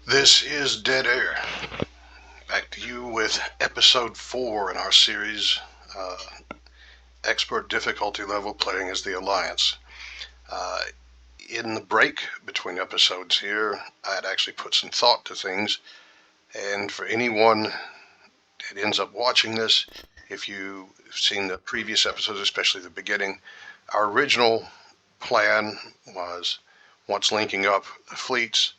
This is Dead Air. Back to you with episode 4 in our series, uh, Expert Difficulty Level Playing as the Alliance. In the break between episodes here, I had actually put some thought to things, and for anyone that ends up watching this, if you've seen the previous episodes, especially the beginning, our original plan was, once linking up the fleets,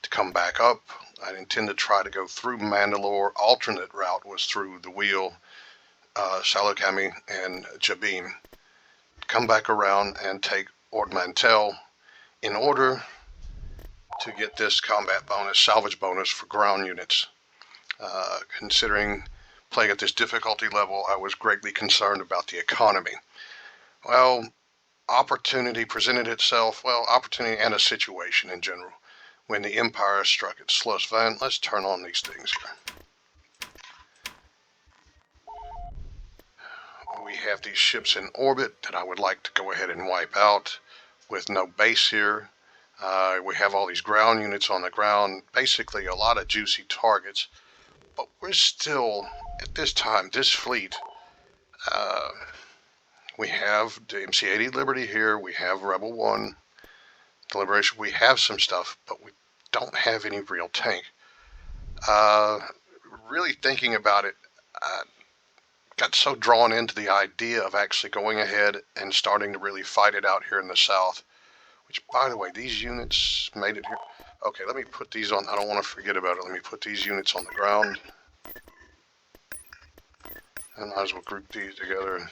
to come back up. I intend to try to go through Mandalore. Alternate route was through the Wheel, Salakami, and Jabim. Come back around and take Ord Mantell in order to get this combat bonus, salvage bonus for ground units. Considering playing at this difficulty level, I was greatly concerned about the economy. Well, opportunity presented itself, opportunity and a situation in general, when the Empire struck its slowest van. Let's turn on these things here. We have these ships in orbit that I would like to go ahead and wipe out with no base here. We have all these ground units on the ground, basically a lot of juicy targets, but we're still, at this time, this fleet, we have the MC-80 Liberty here, we have Rebel 1, Deliberation, we have some stuff, but we don't have any real tank. Really thinking about it, got so drawn into the idea of actually going ahead and starting to really fight it out here in the south, which, by the way, these units made it here. Okay, let me put these on. I don't want to forget about it. Let me put these units on the ground. I might as well group these together.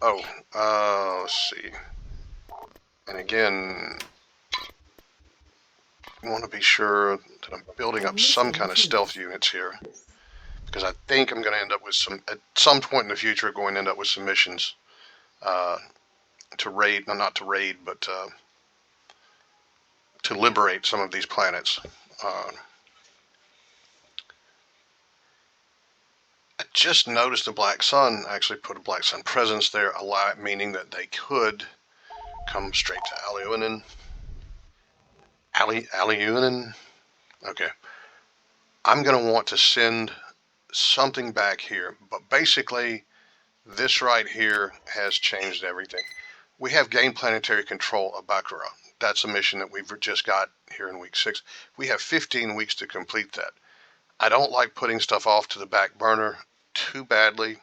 Oh, let's see. And again, I want to be sure that I'm building up some kind of stealth units here, because I think I'm going to end up with some, at some point in the future, going to end up with some missions to raid, no, not to raid, but to liberate some of these planets. I just noticed the Black Sun actually put a Black Sun presence there, meaning that they could come straight to Aliunin. Aliunin? Okay. I'm going to want to send something back here, but basically this right here has changed everything. We have gained planetary control of Bakura. That's a mission that we've just got here in week 6. We have 15 weeks to complete that. I don't like putting stuff off to the back burner too badly.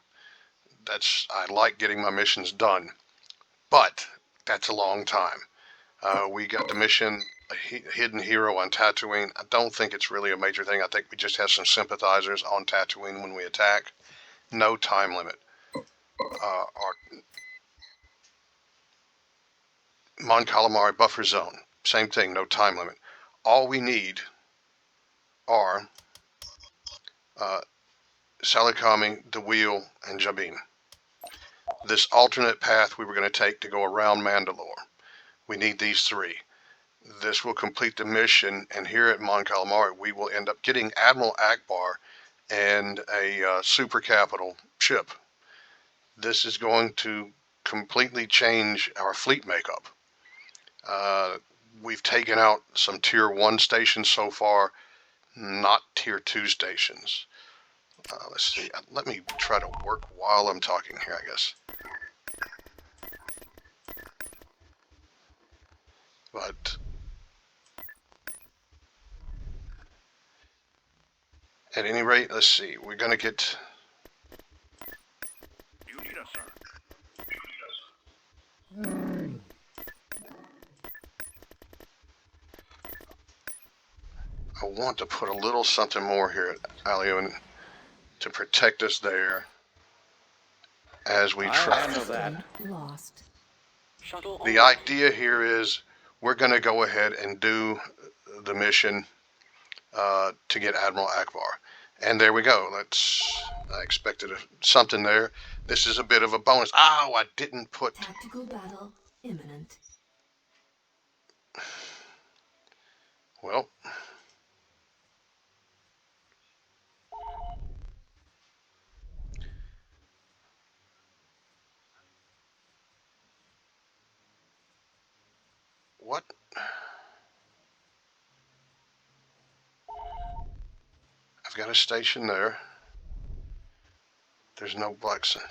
I like getting my missions done, but that's a long time. We got the mission, a hidden hero on Tatooine. I don't think it's really a major thing. I think we just have some sympathizers on Tatooine when we attack. No time limit. Our Mon Calamari buffer zone, same thing, no time limit. All we need are Salikami, the Wheel, and Jabim. This alternate path we were going to take to go around Mandalore. We need these 3. This will complete the mission, and here at Mon Calamari we will end up getting Admiral Akbar and a super capital ship. This is going to completely change our fleet makeup. We've taken out some tier 1 stations so far, not tier 2 stations. Let's see, let me try to work while I'm talking here, I guess. But at any rate, let's see, we're going to get... You need us, sir. I want to put a little something more here at Alion to protect us there as we try. Handle that. Lost. The idea here is we're going to go ahead and do the mission to get Admiral Akbar. And there we go. I expected something there. This is a bit of a bonus. Oh, I didn't put... Tactical battle imminent. Well... What? I've got a station there. There's no Black Sun.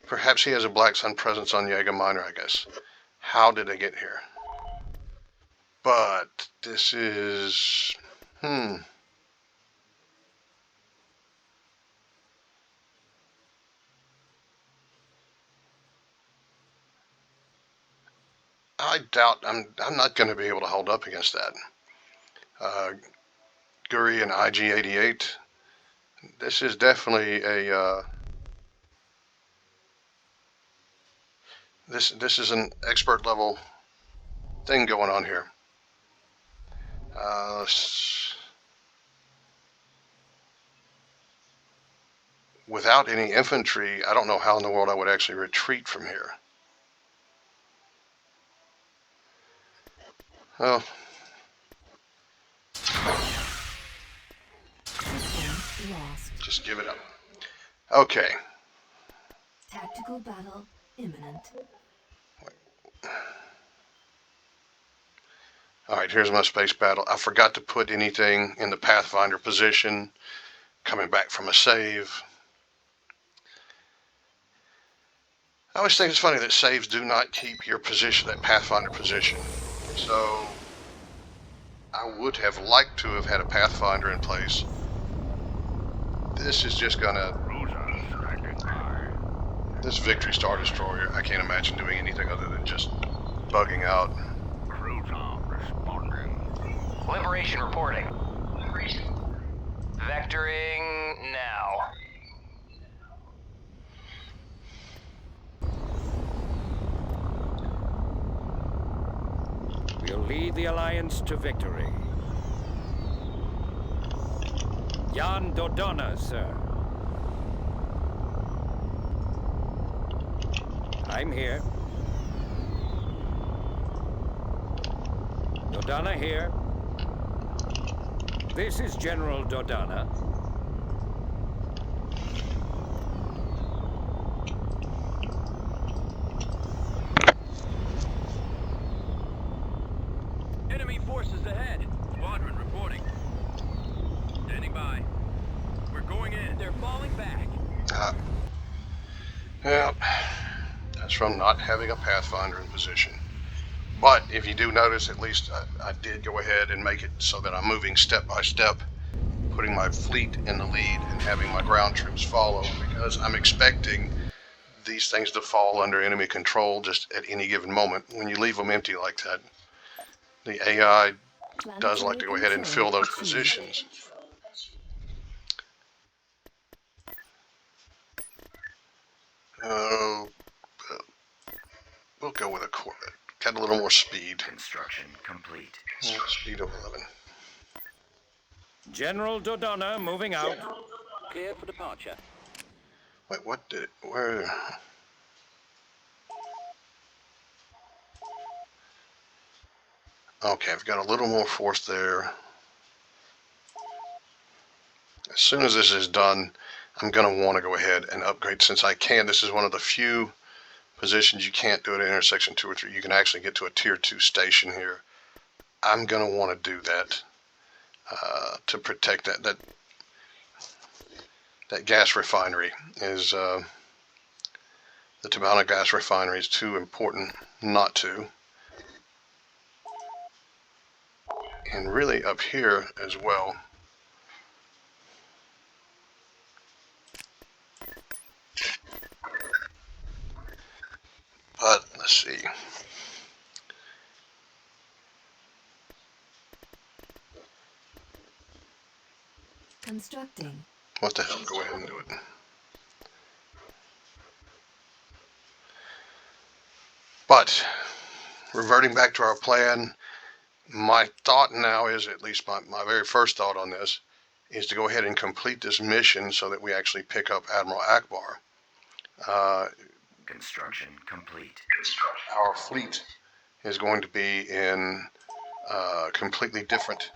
Perhaps he has a Black Sun presence on Jaeger Minor, I guess. How did they get here? But this is... I doubt I'm not going to be able to hold up against that. Guri and IG-88. This is definitely a... This is an expert level thing going on here. Without any infantry, I don't know how in the world I would actually retreat from here. Well, Lost. just give it up. Okay. Tactical battle imminent. Alright, here's my space battle. I forgot to put anything in the Pathfinder position. Coming back from a save. I always think it's funny that saves do not keep your position, that Pathfinder position. So, I would have liked to have had a Pathfinder in place. This is just gonna... This Victory Star Destroyer, I can't imagine doing anything other than just bugging out. Liberation reporting. Vectoring now. We'll lead the Alliance to victory. Jan Dodonna, sir. I'm here. Dodonna here. This is General Dodonna. Enemy forces ahead. Squadron reporting. Standing by. We're going in. They're falling back. Yeah, that's from not having a Pathfinder in position. But if you do notice, at least I did go ahead and make it so that I'm moving step by step, putting my fleet in the lead and having my ground troops follow, because I'm expecting these things to fall under enemy control just at any given moment. When you leave them empty like that, the AI does like to go ahead and fill those positions. We'll go with a Corvette. Got a little more speed. Construction complete. Speed of 11. General Dodonna moving out. Clear for departure. Wait, what did it... Where... Okay, I've got a little more force there. As soon as this is done, I'm going to want to go ahead and upgrade. Since I can, this is one of the few positions you can't do it at intersection 2 or 3. You can actually get to a tier 2 station here. I'm going to want to do that to protect that gas refinery. Is the Tabana gas refinery is too important not to. And really up here as well. But let's see. Constructing. What the hell? Go ahead and do it. But reverting back to our plan, my thought now is, at least my very first thought on this, is to go ahead and complete this mission so that we actually pick up Admiral Akbar. Construction complete. Our fleet is going to be in a completely different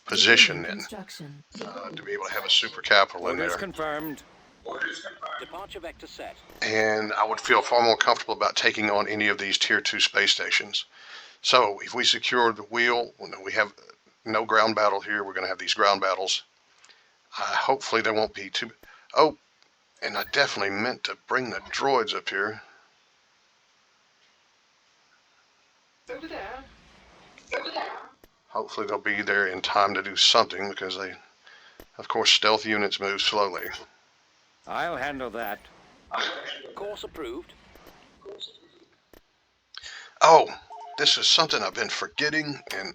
position then, to be able to have a super capital in Orders there. confirmed. Departure vector set. And I would feel far more comfortable about taking on any of these tier 2 space stations. So if we secure the wheel, we have no ground battle here. We're going to have these ground battles. Hopefully there won't be too... Oh, and I definitely meant to bring the droids up here. Over there. Hopefully they'll be there in time to do something, because they, of course, stealth units move slowly. I'll handle that. Course approved. Oh, this is something I've been forgetting, and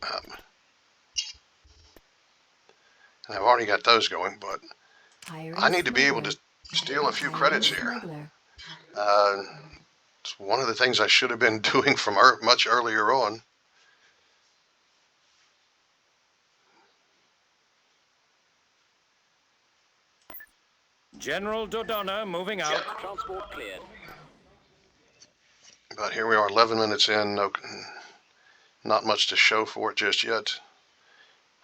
I've already got those going, but I need to be able to steal a few credits here. It's one of the things I should have been doing from much earlier on. General Dodonna moving out. Transport cleared. But here we are, 11 minutes in, not much to show for it just yet.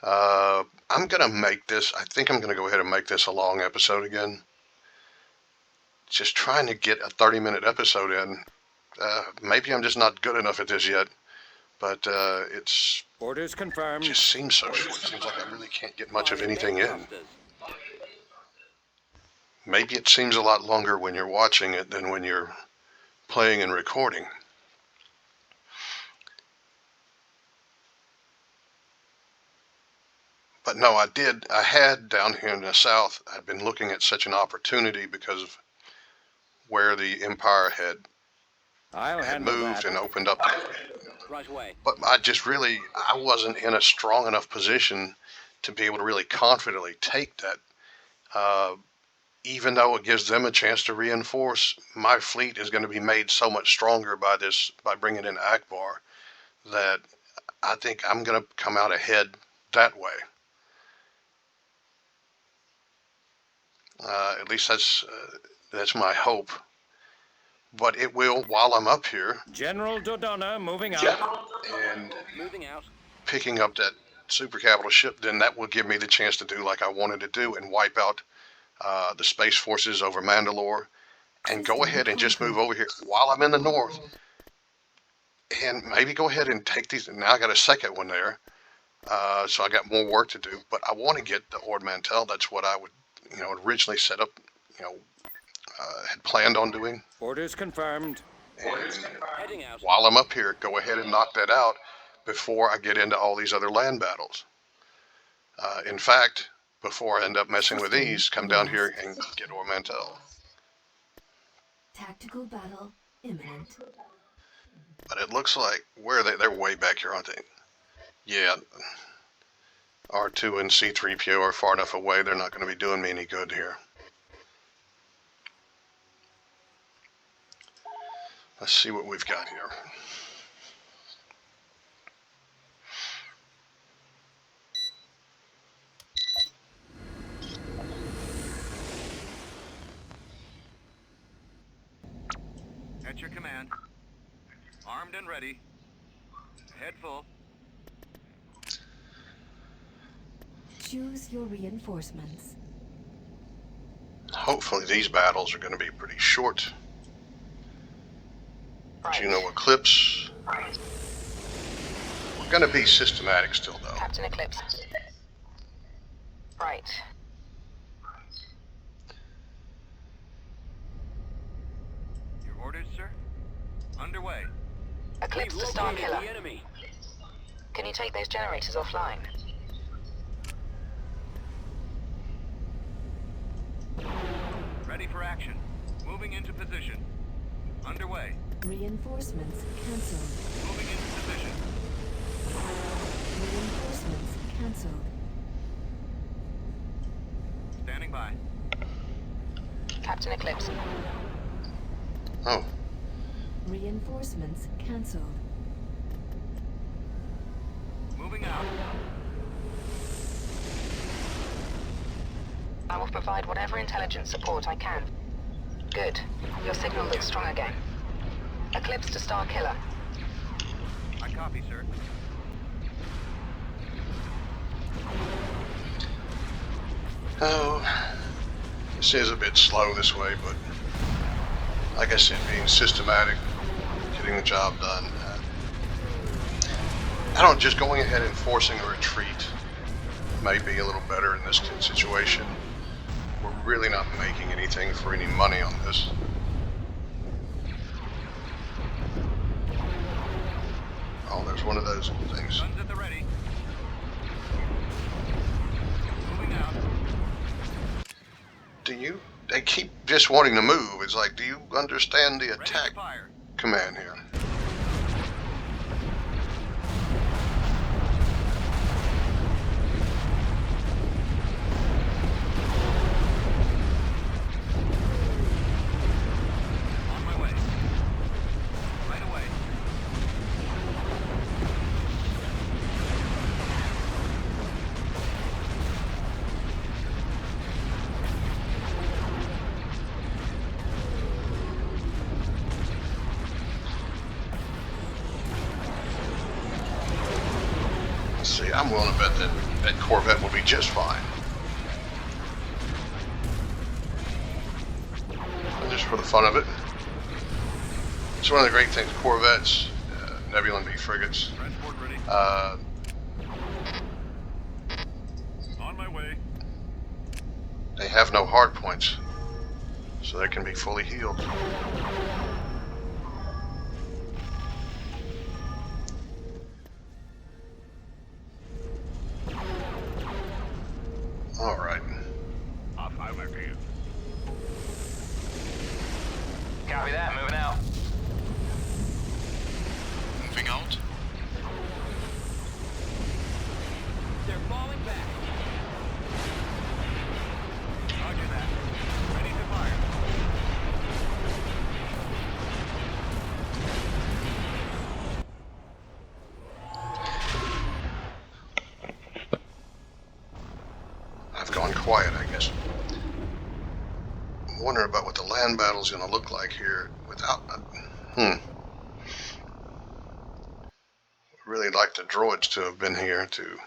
I'm going to make this, I think I'm going to go ahead and make this a long episode again. Just trying to get a 30-minute episode in. Maybe I'm just not good enough at this yet, but it's Orders confirmed. just seems so short. It seems like I really can't get much of anything in. Maybe it seems a lot longer when you're watching it than when you're playing and recording. But no, I had down here in the south, I'd been looking at such an opportunity because of where the Empire had I'll handle moved that. and opened up. Right away. But I wasn't in a strong enough position to be able to really confidently take that. Even though it gives them a chance to reinforce, my fleet is going to be made so much stronger by bringing in Akbar, that I think I'm going to come out ahead that way. At least that's my hope. But it will, while I'm up here, General Dodonna moving out. and Moving out. picking up that super capital ship, then that will give me the chance to do like I wanted to do and wipe out the space forces over Mandalore, and go ahead and just move over here while I'm in the north, and maybe go ahead and take these. Now I got a second one there, so I got more work to do, but I want to get the Ord Mantell. That's what I would, originally set up, had planned on doing. Orders confirmed. And Heading out. while I'm up here, go ahead and knock that out before I get into all these other land battles. In fact, before I end up messing with these, come down here and get Ord Mantell. Tactical battle imminent. But it looks like, where are they? They're way back here, aren't they? Yeah. R2 and C-3PO are far enough away, they're not going to be doing me any good here. Let's see what we've got here. At your command. Armed and ready. Head full. Choose your reinforcements. Hopefully these battles are going to be pretty short. Juno Eclipse. We're going to be systematic still, though. Captain Eclipse. Right. Your orders, sir? Underway. Eclipse We've to Star located Killer. the enemy. Can you take those generators offline? Ready for action. Moving into position. Underway. Reinforcements cancelled. Moving into position. Reinforcements cancelled. Standing by. Captain Eclipse. Oh, Reinforcements cancelled. Moving out. I will provide whatever intelligence support I can. Good. Your signal looks strong again. Eclipse to Star Killer. I copy, sir. oh, this is a bit slow this way, but like I said, being systematic, getting the job done. I don't just going ahead and forcing a retreat may be a little better in this situation. We're really not making anything for any money on this. Oh, there's one of those things. Guns at the ready. Moving out. They keep just wanting to move. It's like, do you understand the Ready attack to fire. command here? On my way. Right away. Let's see, I'm willing to bet that that Corvette will be just fine. Just for the fun of it. It's one of the great things, Corvettes, Nebula B frigates. Transport ready. On my way. They have no hard points, so they can be fully healed. All right. Off highway for you. Copy that, moving out. Moving out. They're falling back. Roger that. Ready to fire. I've gone quiet, I guess. I'm wondering about what the land battle's going to look like here without. Really like the droids to have been here to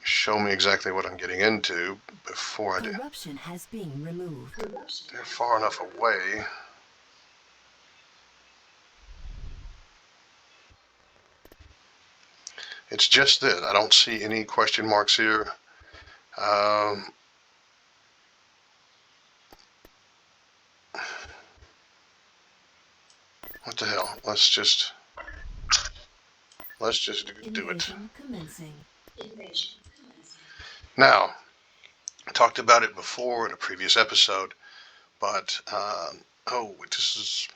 show me exactly what I'm getting into before I do. Eruption has been removed. They're far enough away. It's just that I don't see any question marks here. What the hell? Let's just do it. Invasion commencing. Now, I talked about it before in a previous episode, but is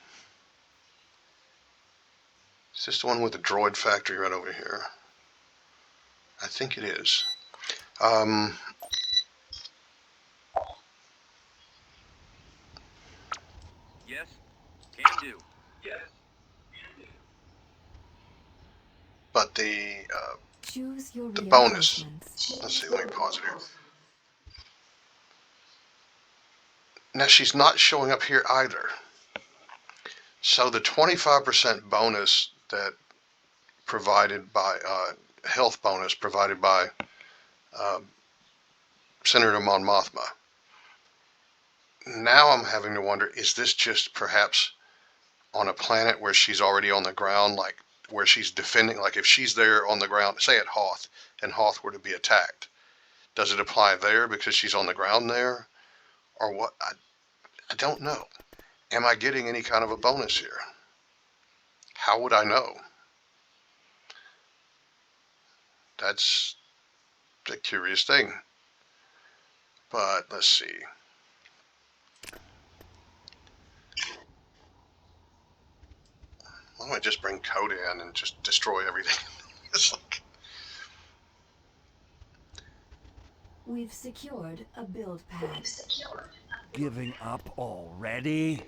this the one with the droid factory right over here? I think it is. Yes. Can do. Yes. But the Choose your bonus. reinforcements. Let's see. Let me pause it here. Now she's not showing up here either. So the 25% bonus that provided by health bonus provided by Senator Mon Mothma. Now I'm having to wonder, is this just perhaps on a planet where she's already on the ground, like where she's defending, like if she's there on the ground, say at Hoth, and Hoth were to be attacked, does it apply there because she's on the ground there? Or what? I don't know. Am I getting any kind of a bonus here? How would I know? That's a curious thing. But let's see. Why don't I just bring code in and just destroy everything? It's like, We've secured a build pad. Giving up already?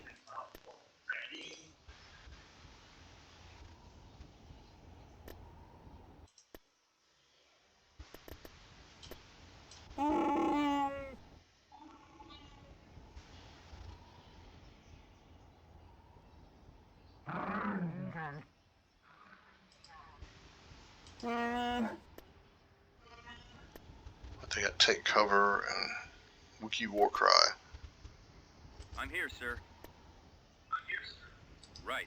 but they got take cover and Wookiee war cry. I'm here, sir. Right.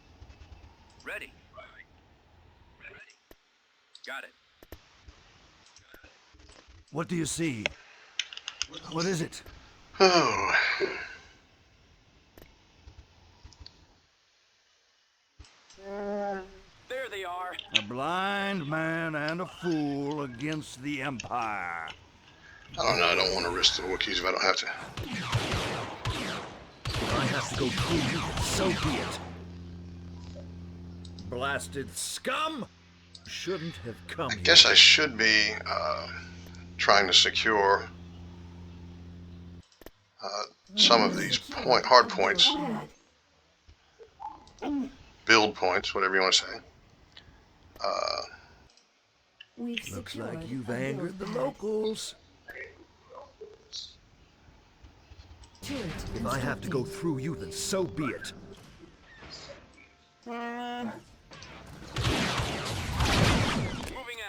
Ready. Got it. What do you see? What is it? Oh. There they are. A blind man and a fool against the Empire. I don't know. I don't want to risk the Wookiees if I don't have to. If I have to go through you, so be it. Blasted scum! Shouldn't have come I here. guess I should be trying to secure some of these hard points, build points, whatever you want to say. We've Looks secured like you've a build angered the pad. locals. Turret If I have to go constructing. through you, then so be it. Moving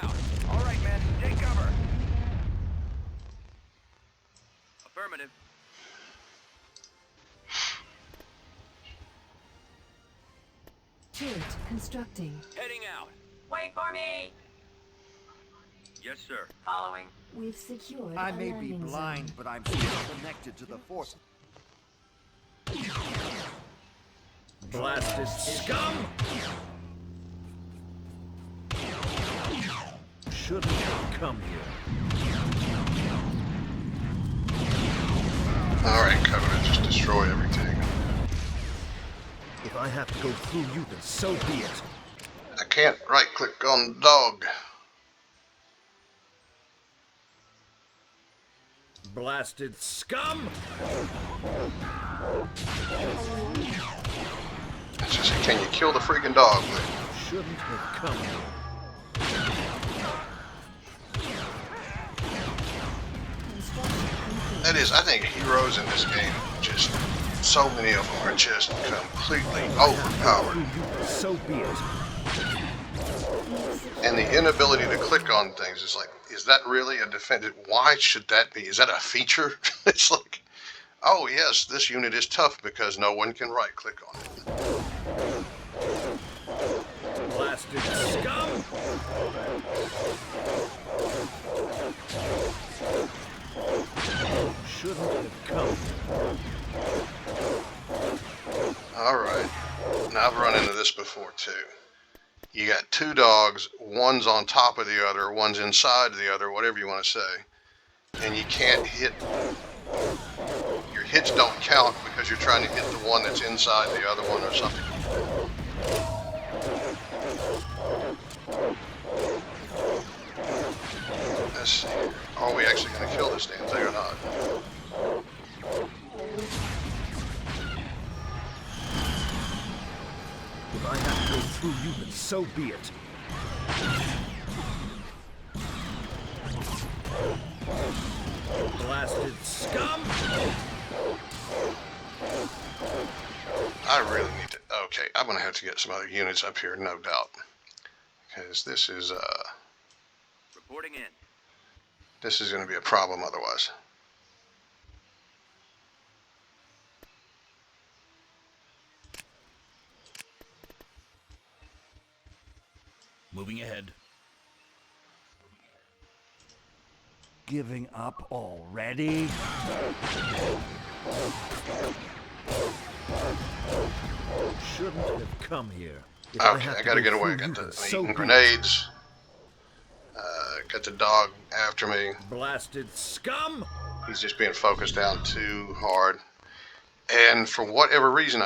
out. All right, men. Take cover. Affirmative. Turret constructing. Heading out. Wait for me! Yes, sir. Following. We've secured I a may be landing blind, zone. but I'm still connected to the Force. Blasted scum! Shouldn't have come here. Alright, Covenant, just destroy everything. If I have to go through you, then so be it. I can't right-click on dog. Blasted scum! It's just, can you kill the freaking dog? Shouldn't have come here. That is, I think heroes in this game, just so many of them are just completely overpowered. So be it. And the inability to click on things is like, is that really a defendant? Why should that be? Is that a feature? It's like, oh yes, this unit is tough because no one can right click on it. Blasted scum! Shouldn't have come. Alright, now I've run into this before too. You got two dogs, one's on top of the other, one's inside the other, whatever you want to say. And you can't hit, your hits don't count because you're trying to hit the one that's inside the other one or something. Let's see, are we actually going to kill this damn thing or not? If I have to go through you, then so be it. Blasted scum! I really need to, okay, I'm going to have to get some other units up here, no doubt. Because this is Reporting in. going to be a problem otherwise. Moving ahead. Giving up already? Shouldn't have come here. If Okay, have I to gotta go get away. I through got you, the then so eating be it. grenades. Got the dog after me. Blasted scum! He's just being focused down too hard. And for whatever reason,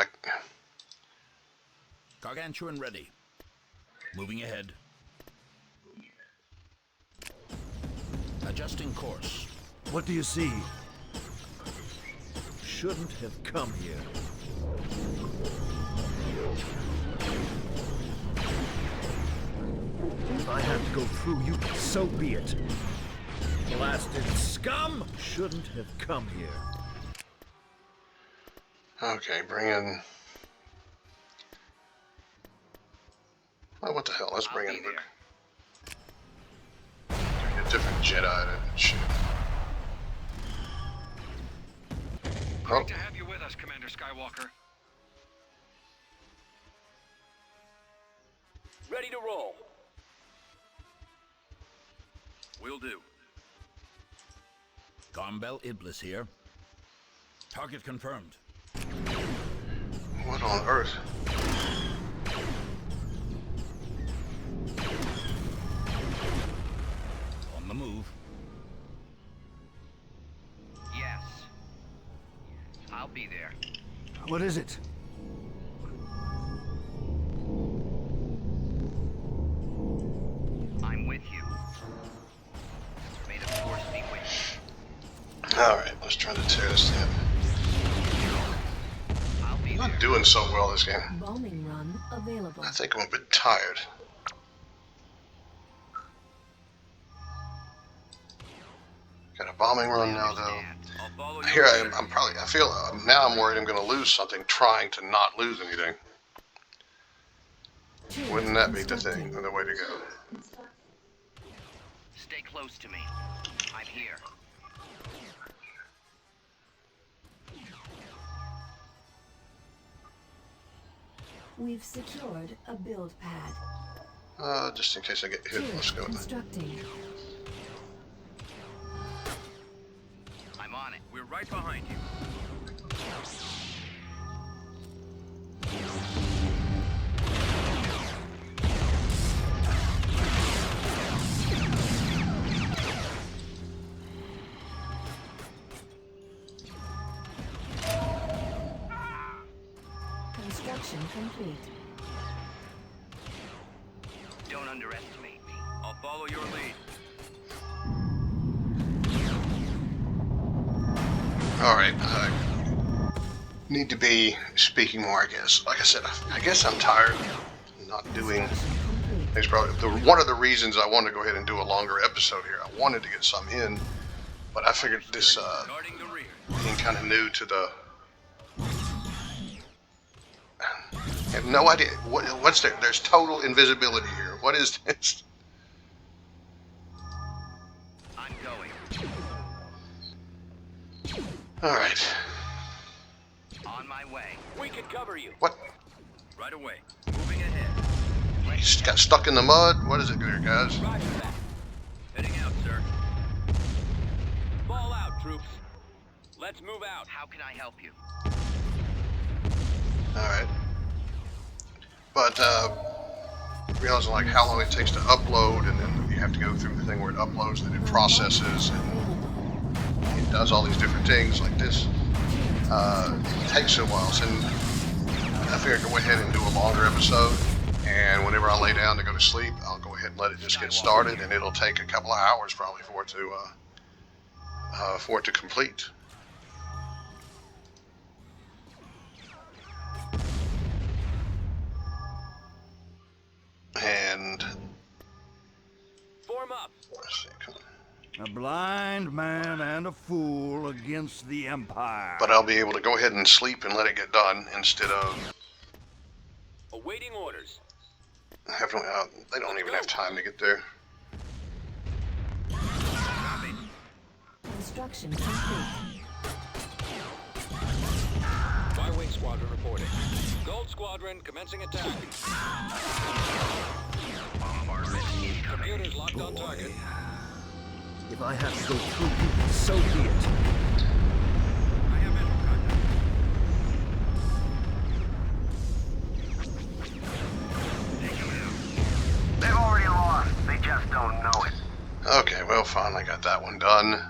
Gargantuan ready. Moving ahead. Adjusting course. What do you see? Shouldn't have come here. If I have to go through you, so be it. Blasted scum! Shouldn't have come here. okay, bring in. Oh, what the hell? Let's bring in a different Jedi to shoot. Oh, Great to have you with us, Commander Skywalker. Ready to roll. Will do. Gombel Iblis here. Target confirmed. What on earth? On the move. Yes. I'll be there. What is it? I'm with you. May the force be with you. Alright, let's try to tear this down. I'll be I'm there. not doing so well this game. Bombing run available. I think I'm a bit tired. Got a bombing run now, though. I'll follow you. Here I am. I feel now I'm worried I'm going to lose something trying to not lose anything. Turret Wouldn't that be the constructing. thing, the way to go? Stay close to me. I'm here. We've secured a build pad. Just in case I get hit, let's Turret go. constructing. I'm on it. We're right behind you. Construction complete. Don't underestimate me. I'll follow your lead. Alright, need to be speaking more, I guess. Like I said, I guess I'm tired of not doing Construction complete. things. Probably one of the reasons I wanted to go ahead and do a longer episode here. I wanted to get some in, but I figured this Guarding the rear. being kind of new to the. I have no idea what's there. There's total invisibility here. What is this? I'm going. All right. On my way. We can cover you. What? Right away. Moving ahead. You just got stuck in the mud? What is it there, guys? Roger that. Heading out, sir. Fall out, troops. Let's move out. How can I help you? All right. But realizing like how long it takes to upload, and then you have to go through the thing where it uploads, then it processes, and it does all these different things like this. It takes a while. So I figured I'd go ahead and do a longer episode, and whenever I lay down to go to sleep, I'll go ahead and let it just get started, and it'll take a couple of hours probably for it to complete. And Form up. let's see, come on. A blind man and a fool against the Empire. But I'll be able to go ahead and sleep and let it get done instead of Awaiting orders. having. They don't even have time to get there. Copy. Construction complete. Firewing squadron reporting. Gold squadron commencing attack. Bombardment incoming. Computers locked on target. If I have to go through you, so be it. I have visual contact. They've already lost. They just don't know it. Okay, well, finally got that one done.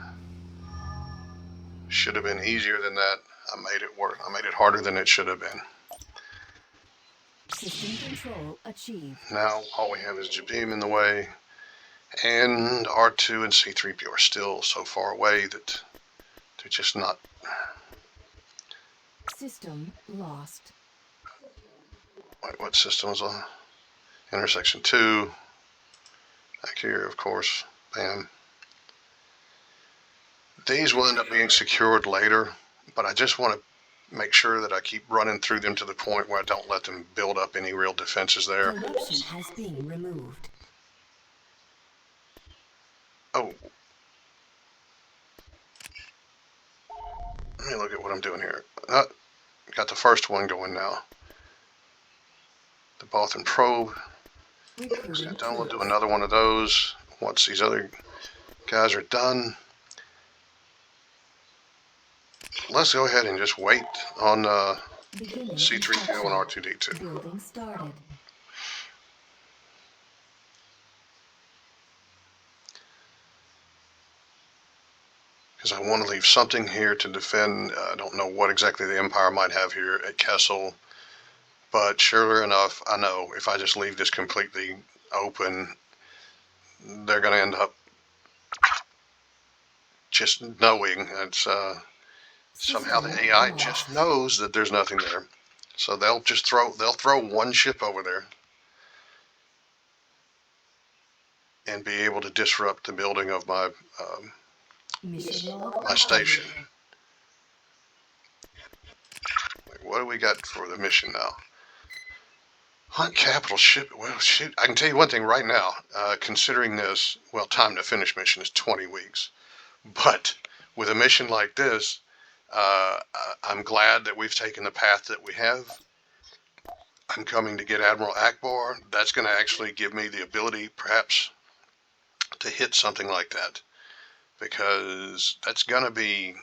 Should have been easier than that. I made it work. I made it harder than it should have been. System control achieved. Now all we have is Jabim in the way, and R2 and C3PO are still so far away that they're just not. System lost. Wait, what system was on? Intersection 2. Back here, of course. Bam. These will end up being secured later, but I just want to make sure that I keep running through them to the point where I don't let them build up any real defenses there. Corruption has been removed. Oh. Let me look at what I'm doing here. Got the first one going now. The Bothan probe. Recruiting Done. We'll do troops. another one of those once these other guys are done. let's go ahead and just wait on Beginning C-3PO and construction. R2-D2. Building started. Because I want to leave something here to defend. I don't know what exactly the Empire might have here at Kessel, but sure enough, I know if I just leave this completely open, they're going to end up just knowing it's somehow the System AI lost. just knows that there's nothing there, so they'll throw one ship over there and be able to disrupt the building of my Mission log my station. updated. What do we got for the mission now? Hunt capital ship. Well, shoot. I can tell you one thing right now. Considering this, well, time to finish mission is 20 weeks. But with a mission like this, I'm glad that we've taken the path that we have. I'm coming to get Admiral Akbar. That's going to actually give me the ability, perhaps, to hit something like that. Because that's going to be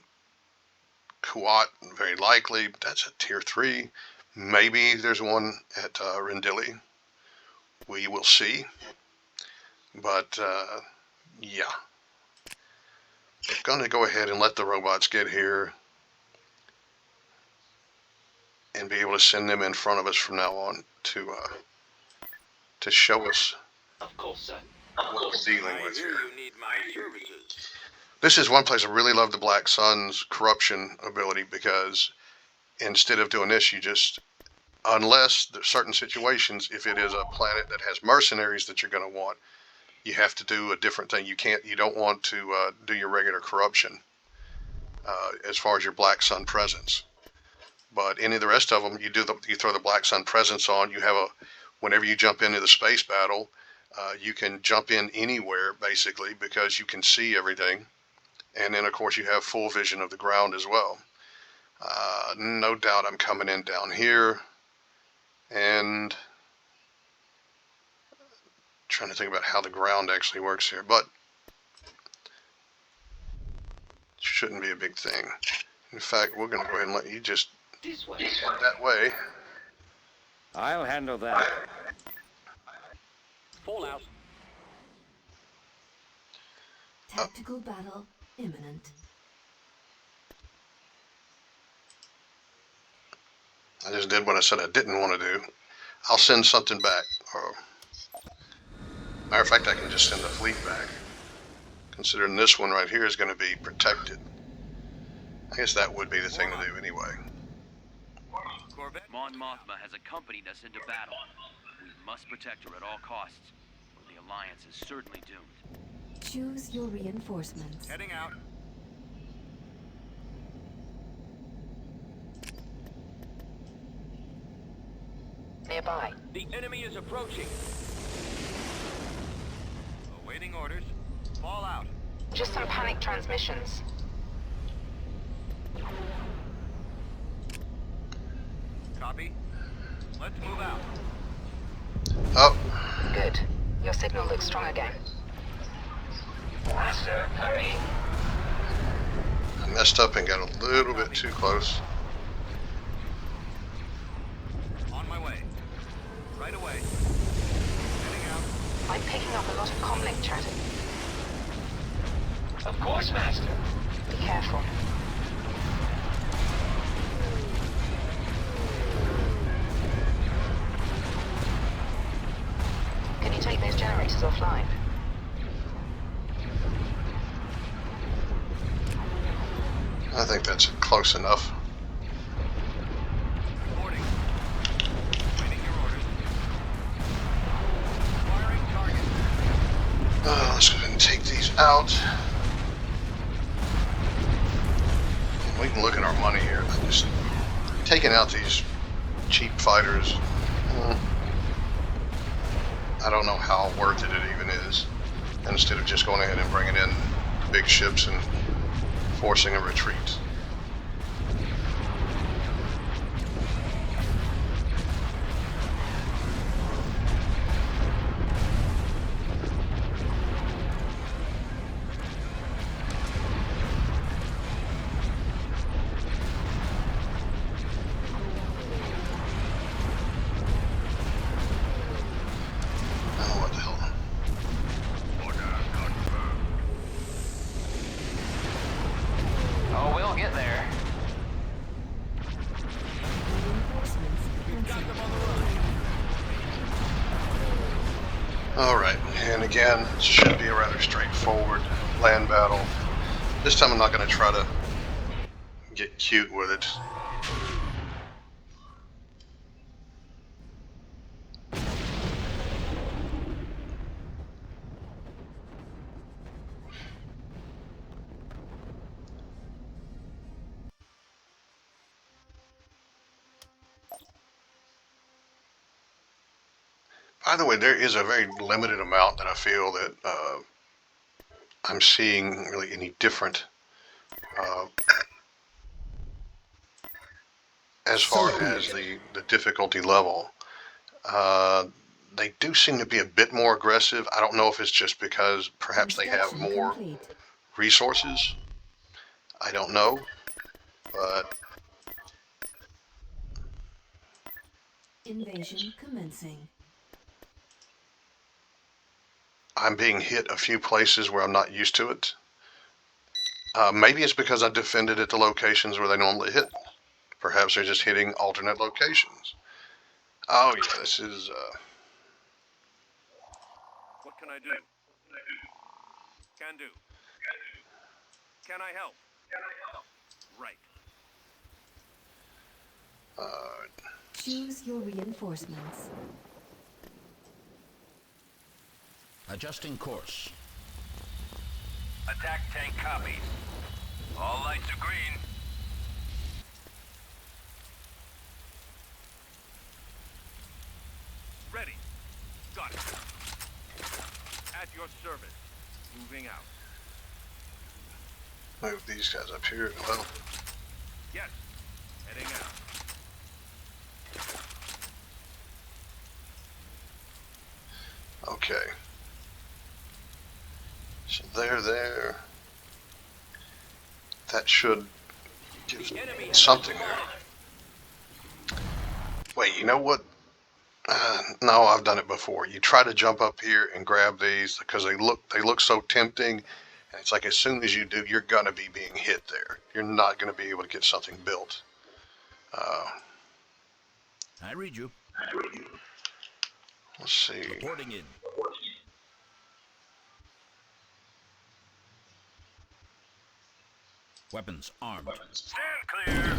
Kuwait, very likely. That's a tier 3. Maybe there's one at Rendili. We will see. But, yeah. I'm going to go ahead and let the robots get here and be able to send them in front of us from now on to show us what we're dealing I with hear here. you need my services. This is one place I really love the Black Sun's corruption ability, because instead of doing this, you just, unless there's certain situations, if it is a planet that has mercenaries that you're going to want, you have to do a different thing. You don't want to do your regular corruption as far as your Black Sun presence. But any of the rest of them, you throw the Black Sun presence on. You have whenever you jump into the space battle, you can jump in anywhere basically, because you can see everything. And then, of course, you have full vision of the ground as well. No doubt I'm coming in down here and trying to think about how the ground actually works here, but it shouldn't be a big thing. In fact, we're going to go ahead and let you just that way. I'll handle that. Fallout. Tactical battle imminent. I just did what I said I didn't want to do. I'll send something back. Or, matter of fact, I can just send the fleet back, considering this one right here is going to be protected. I guess that would be the thing to do anyway. Corvette. Mon Mothma has accompanied us into battle. We must protect her at all costs, or the Alliance is certainly doomed. Choose your reinforcements. Heading out. Nearby. The enemy is approaching. Awaiting orders. Fall out. Just some panic transmissions. Copy. Let's move out. Oh, Good. Your signal looks strong again. Master, hurry. I messed up and got a little bit too close. On my way. Right away. Heading out. I'm picking up a lot of comlink chatter. Of course, Master. Be careful. Can you take those generators offline? I think that's close enough. Reporting. Waiting your orders. Firing target. Let's go ahead and take these out. We can look at our money here. I'm just taking out these cheap fighters. I don't know how worth it even is. Instead of just going ahead and bringing in big ships and forcing a retreat. Alright, and again, it should be a rather straightforward land battle. This time I'm not going to try to get cute with it. By the way, there is a very limited amount that I feel that I'm seeing really any different as far as the difficulty level. They do seem to be a bit more aggressive. I don't know if it's just because perhaps they have Construction more complete. resources. I don't know, but Invasion commencing. I'm being hit a few places where I'm not used to it. Maybe it's because I defended at the locations where they normally hit. Perhaps they're just hitting alternate locations. Oh yeah, this is What can I do? Can do. Can I help? Right. Choose your reinforcements. Adjusting course. Attack tank copies. All lights are green. Ready. Got it. At your service. Moving out. move these guys up here. Well, Yes. Heading out. okay. So they're there. That should give something there. Wait, you know what? No, I've done it before. You try to jump up here and grab these because they look so tempting. And it's like as soon as you do, you're gonna be being hit there. You're not gonna be able to get something built. I read you. Let's see. Reporting in. Weapons armed. Stand clear.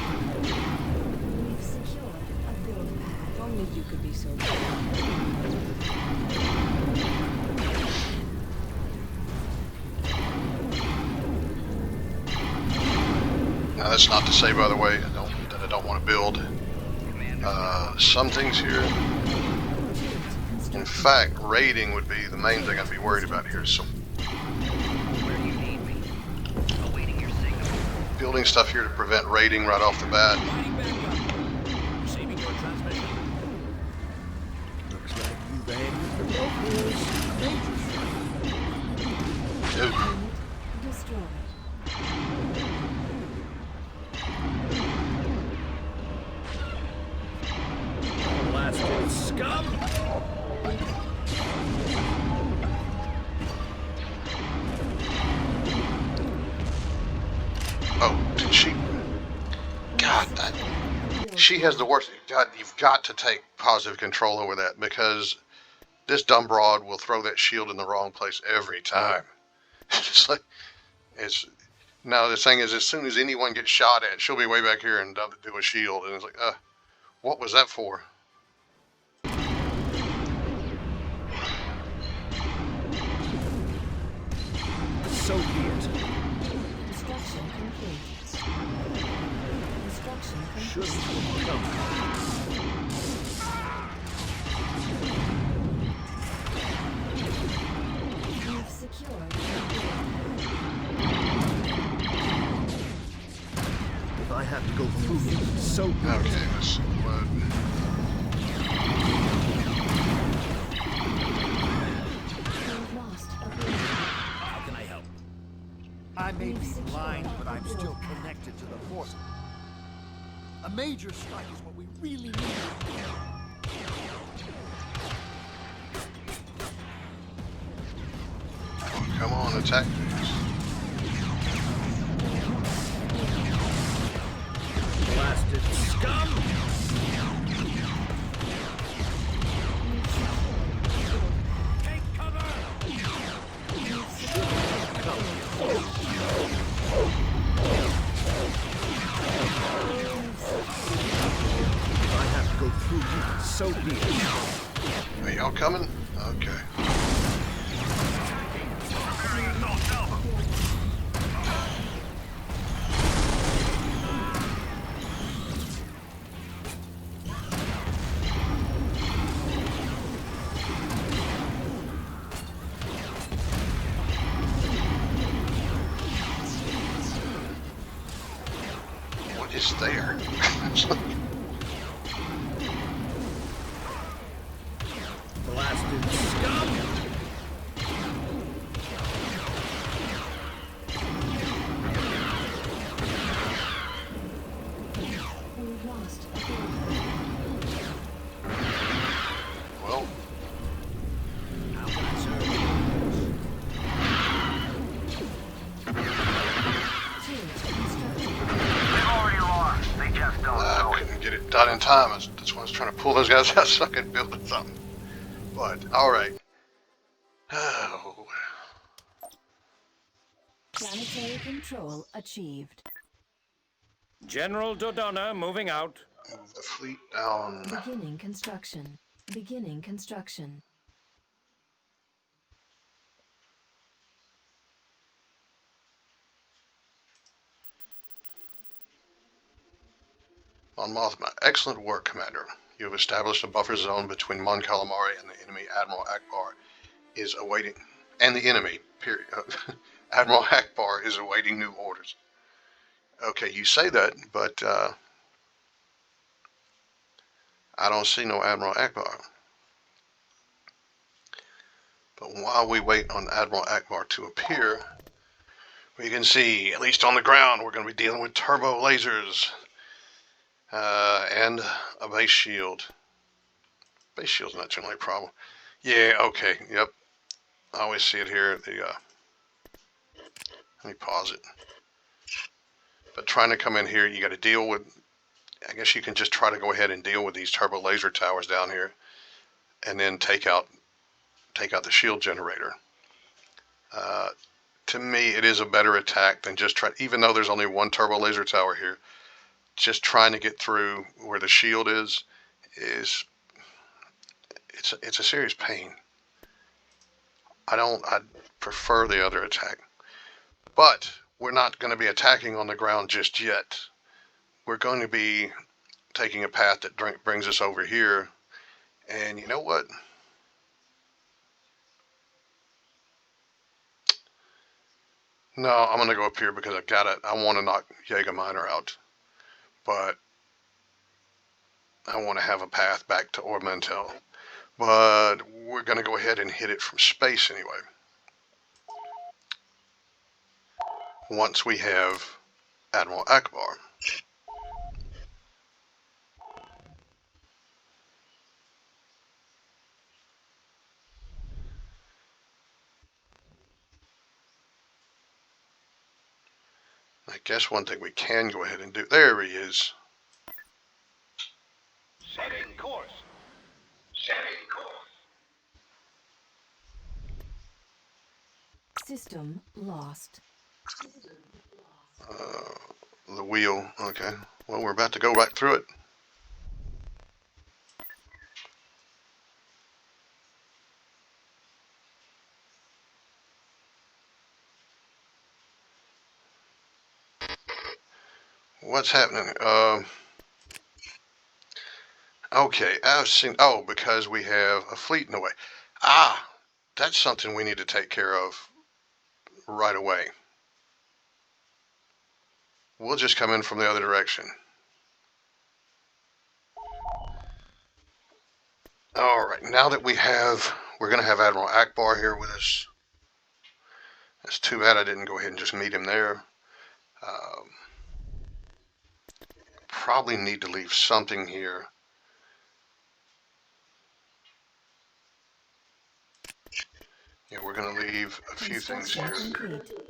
We've secured a build pad. Only you could be so good. Now that's not to say, by the way, that I don't want to build some things here. In fact, raiding would be the main thing I'd be worried about here. So Where do you need me? Awaiting your signal. building stuff here to prevent raiding right off the bat. Lining back up. Receiving your transmission. Looks like you've added the locals. Dude, Unit destroyed. Blasted scum! oh, did she? God, she has the worst. God, you've got to take positive control over that because this dumb broad will throw that shield in the wrong place every time. It's like it's. Now the thing is, as soon as anyone gets shot at, she'll be way back here and do a shield, and it's like, what was that for? So be it. Construction complete. Construction Should complete. come. We've secured a build If I have to go through it, so be it. Okay, let's load. pad. We've lost a build pad. How can I help? I may be blind, but I'm still connected to the force. A major strike is what we really need. Come on, attack these. scum! Take cover! If I have to go through you, so be it. Are y'all coming? Okay. What is there? Blasted scum! We've lost a building. Well, How can I serve you? Turret constructed. I couldn't get it done in time. That's why I was trying to pull those guys out so I could build something. But, alright. Oh. Planetary control achieved. General Dodonna moving out. Move the fleet down. Beginning construction. Beginning construction. Mon Mothma, excellent work, Commander. You have established a buffer zone between Mon Calamari and the enemy. Admiral Akbar is awaiting, and the enemy, period. Admiral Akbar is awaiting new orders. Okay, you say that, but I don't see no Admiral Akbar. But while we wait on Admiral Akbar to appear, we can see, at least on the ground, we're going to be dealing with turbo lasers and a base shield. Base shield's not generally a problem. Yeah, okay, yep. I always see it here. Let me pause it. But trying to come in here, you got to deal with, I guess you can just try to go ahead and deal with these turbo laser towers down here and then take out the shield generator. To me, it is a better attack than just even though there's only one turbo laser tower here, just trying to get through where the shield is it's a serious pain. I prefer the other attack. But we're not going to be attacking on the ground just yet. We're going to be taking a path that brings us over here. And you know what? No, I'm going to go up here because I want to knock Jägerminer out. But I want to have a path back to Ormantel. But we're going to go ahead and hit it from space anyway. Once we have Admiral Akbar. I guess one thing we can go ahead and do, there he is. Setting course. Setting course. System lost. The wheel, okay. Well, we're about to go back through it. What's happening? Okay, I've seen, oh, because we have a fleet in the way. Ah, that's something we need to take care of right away. We'll just come in from the other direction. Alright, now that we're going to have Admiral Akbar here with us. It's too bad I didn't go ahead and just meet him there. Probably need to leave something here. Yeah, we're going to leave a few things here. Construction complete.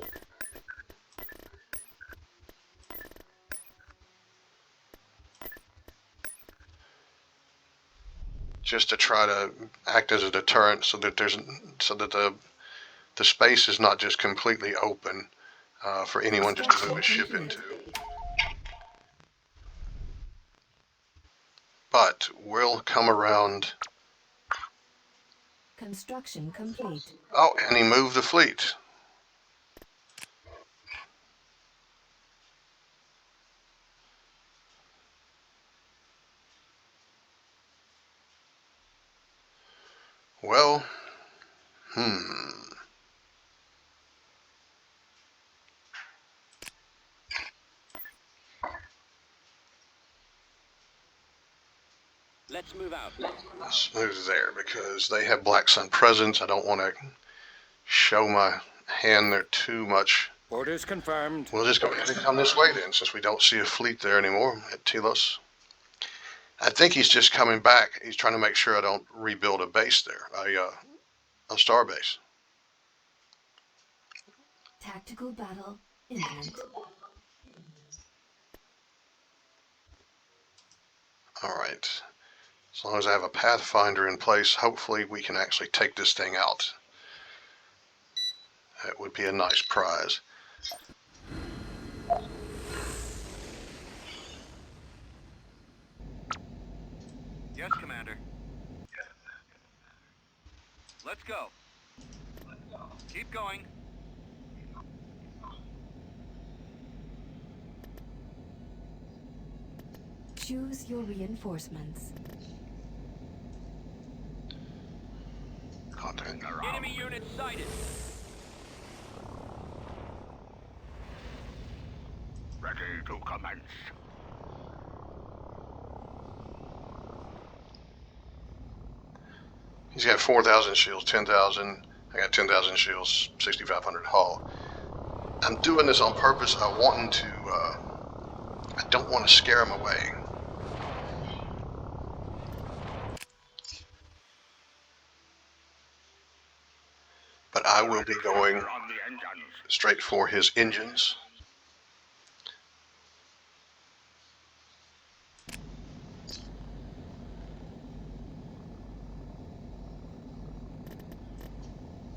just to try to act as a deterrent, so that the space is not just completely open for anyone just to move a ship into. But we'll come around. Construction complete. Oh, and he moved the fleet. Well, Let's move out. let's move there because they have Black Sun presence. I don't want to show my hand there too much. Orders confirmed. We'll just go ahead and come this way then, since we don't see a fleet there anymore at Telos. I think he's just coming back. He's trying to make sure I don't rebuild a base there, a star base. Tactical battle imminent. All right. As long as I have a Pathfinder in place, hopefully we can actually take this thing out. That would be a nice prize. Yes, Commander. Let's go. Keep going. Choose your reinforcements. Contact. Enemy unit sighted. Ready to commence. He's got 4,000 shields, 10,000. I got 10,000 shields, 6,500 hull. I'm doing this on purpose. I don't want to scare him away. But I will be going straight for his engines.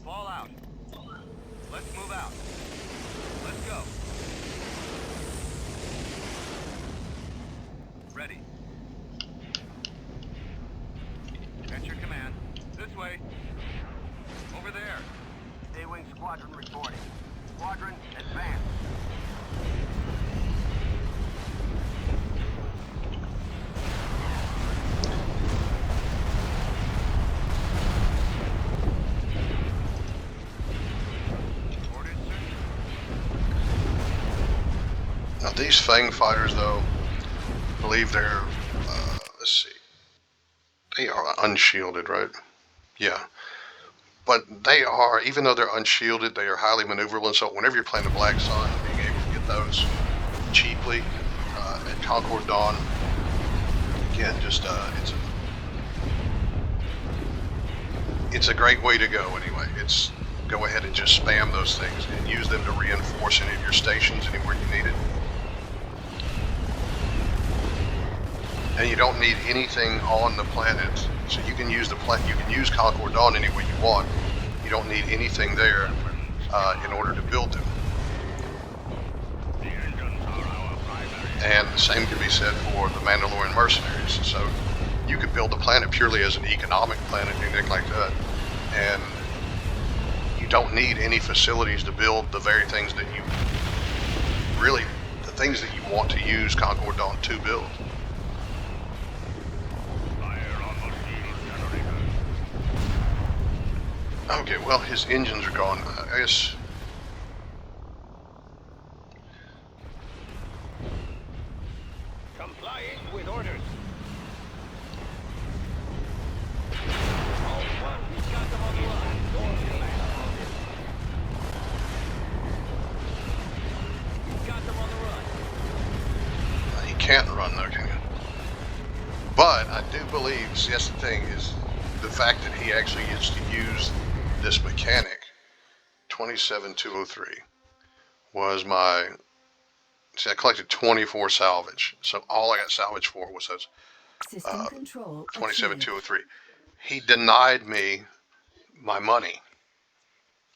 Fall out. Let's move out. Let's go. Ready. At your command. This way. Over there. A-Wing Squadron reporting. Squadron, advance. Orders, sir. Now these Fang fighters, though, I believe they're, let's see, they are unshielded, right? Yeah. But they are, even though they're unshielded, they are highly maneuverable, and so whenever you're playing the Black Sun, being able to get those cheaply at Concord Dawn, again, just it's a great way to go anyway. It's go ahead and just spam those things and use them to reinforce any of your stations anywhere you need it. And you don't need anything on the planet, so you can use you can use Concord Dawn any way you want. You don't need anything there in order to build them. And the same can be said for the Mandalorian mercenaries. So you could build the planet purely as an economic planet, anything like that, and you don't need any facilities to build the very things that you really, the things that you want to use Concord Dawn to build. Okay, well, his engines are gone. I guess. Complying with orders. He can't run though, can he? But I do believe, see, that's the thing, is the fact that he actually gets to use this mechanic. 27203 was my, see, I collected 24 salvage, so all I got salvage for was those System control 27203. He denied me my money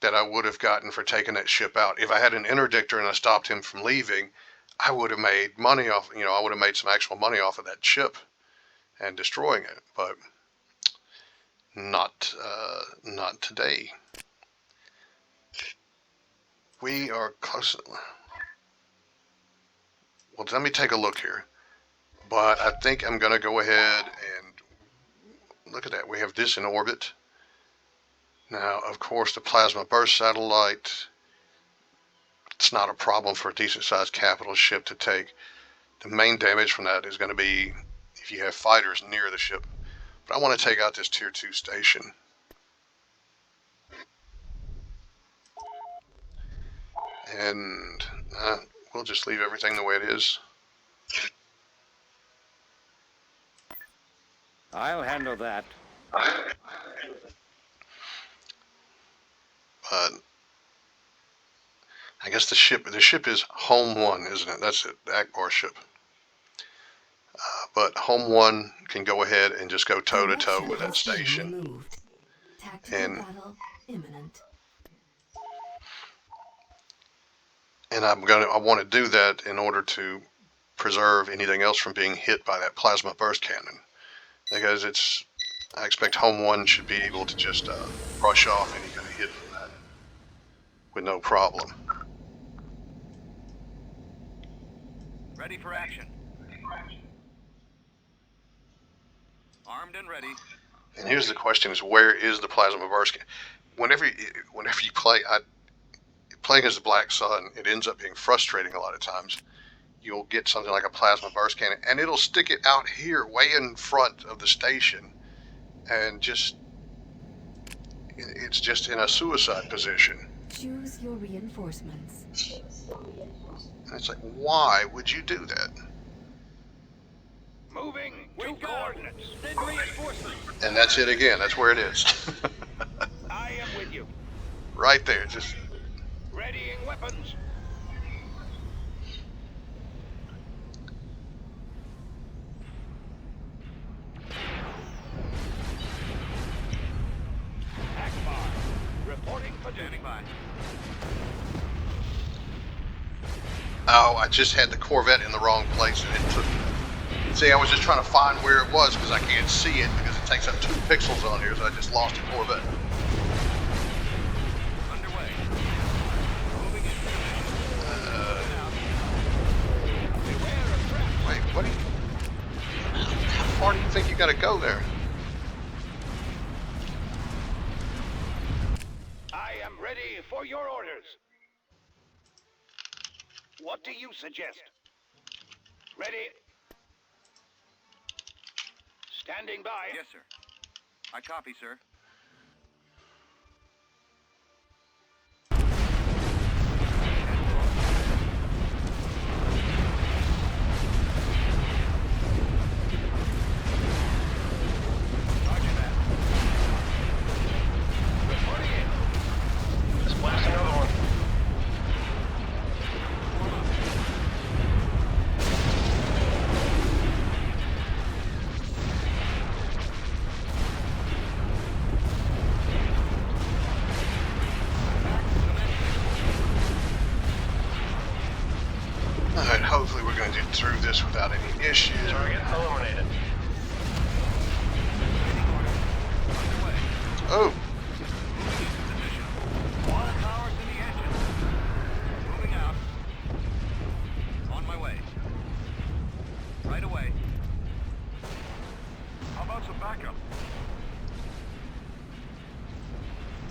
that I would have gotten for taking that ship out. If I had an interdictor and I stopped him from leaving, I would have made money off, I would have made some actual money off of that ship and destroying it, but not today. We are close. Well, let me take a look here. But I think I'm going to go ahead and look at that. We have this in orbit. Now, of course, the plasma burst satellite, it's not a problem for a decent-sized capital ship to take. The main damage from that is going to be if you have fighters near the ship. But I want to take out this Tier 2 station. And we'll just leave everything the way it is. I'll handle that. But I guess the ship is Home 1, isn't it? That's it, the Akbar ship. But Home 1 can go ahead and just go toe-to-toe with that station. Removed. Tactical And battle imminent. And I want to do that in order to preserve anything else from being hit by that plasma burst cannon. Because I expect Home 1 should be able to just brush off any kind of hit from that with no problem. Ready for action. Armed and ready. And here's the question: is where is the plasma burst cannon? Whenever you play, playing as the Black Sun, it ends up being frustrating a lot of times. You'll get something like a plasma burst cannon, and it'll stick it out here, way in front of the station, and it's just in a suicide position. Choose your reinforcements. And it's like, why would you do that? Moving to coordinates. Send reinforcements. And that's it again. That's where it is. I am with you. Right there. Just Readying weapons. Akbar, reporting for duty. By. oh, I just had the Corvette in the wrong place, and it took. See, I was just trying to find where it was because I can't see it because it takes up 2 pixels on here, so I just lost a Corvette. Underway. Moving into Wait, what do you... How far do you think you got to go there? I am ready for your orders. What do you suggest? Ready? Standing by. Yes, sir. I copy, sir. Roger that. Reporting in. Just blast another one. Alright, hopefully we're going to get through this without any issues. Target eliminated. Underway. Oh, All powers in the engine. Moving out. On my way. Right away. How about some backup?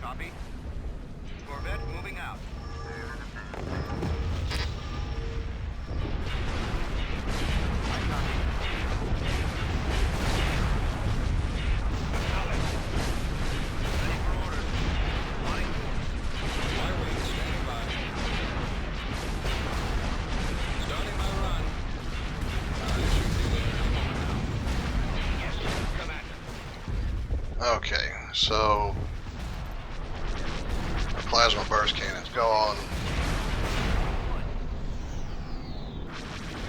Copy. Corvette moving out. I copy. Ready for orders. Flying course. My wing standing by. Starting my run. I should be there in a moment now. Yes, Commander. okay. So the plasma burst cannon's gone.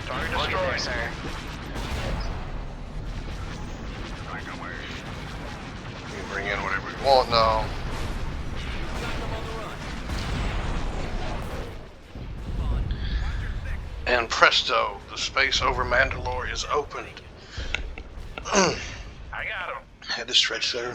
Target destroyed. Sir. bring in whatever we want now. And presto, the space over Mandalore is opened. I got him. Had to stretch there.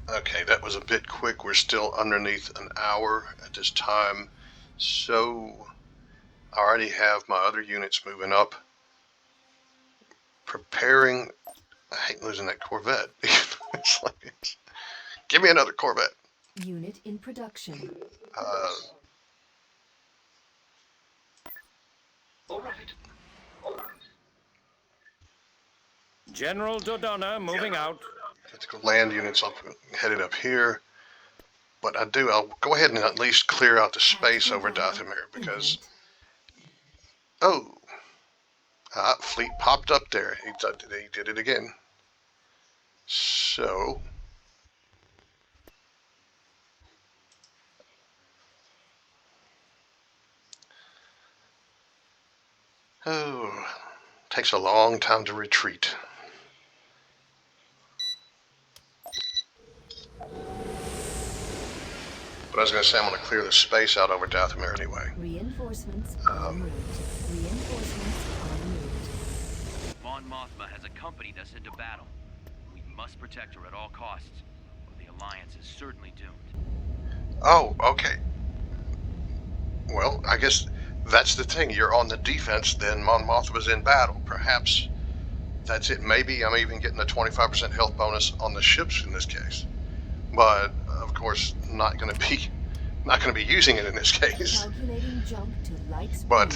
Okay, that was a bit quick. We're still underneath an hour at this time. So, I already have my other units moving up. Preparing. I hate losing that Corvette. It's like, give me another Corvette. Unit in production. All right. General Dodonna moving out. Tactical land units headed up here. But I'll go ahead and at least clear out the space over Dathomir because, oh, fleet popped up there. He did it again. So, oh, takes a long time to retreat. But I was going to say I'm going to clear the space out over Dathomir anyway. Reinforcements en route. Reinforcements en route. Mon Mothma has accompanied us into battle. We must protect her at all costs, or the Alliance is certainly doomed. Oh, okay. Well, I guess that's the thing. You're on the defense, then Mon Mothma's in battle. Perhaps that's it. Maybe I'm even getting a 25% health bonus on the ships in this case. But of course, not going to be using it in this case. Calculating jump to light speed. But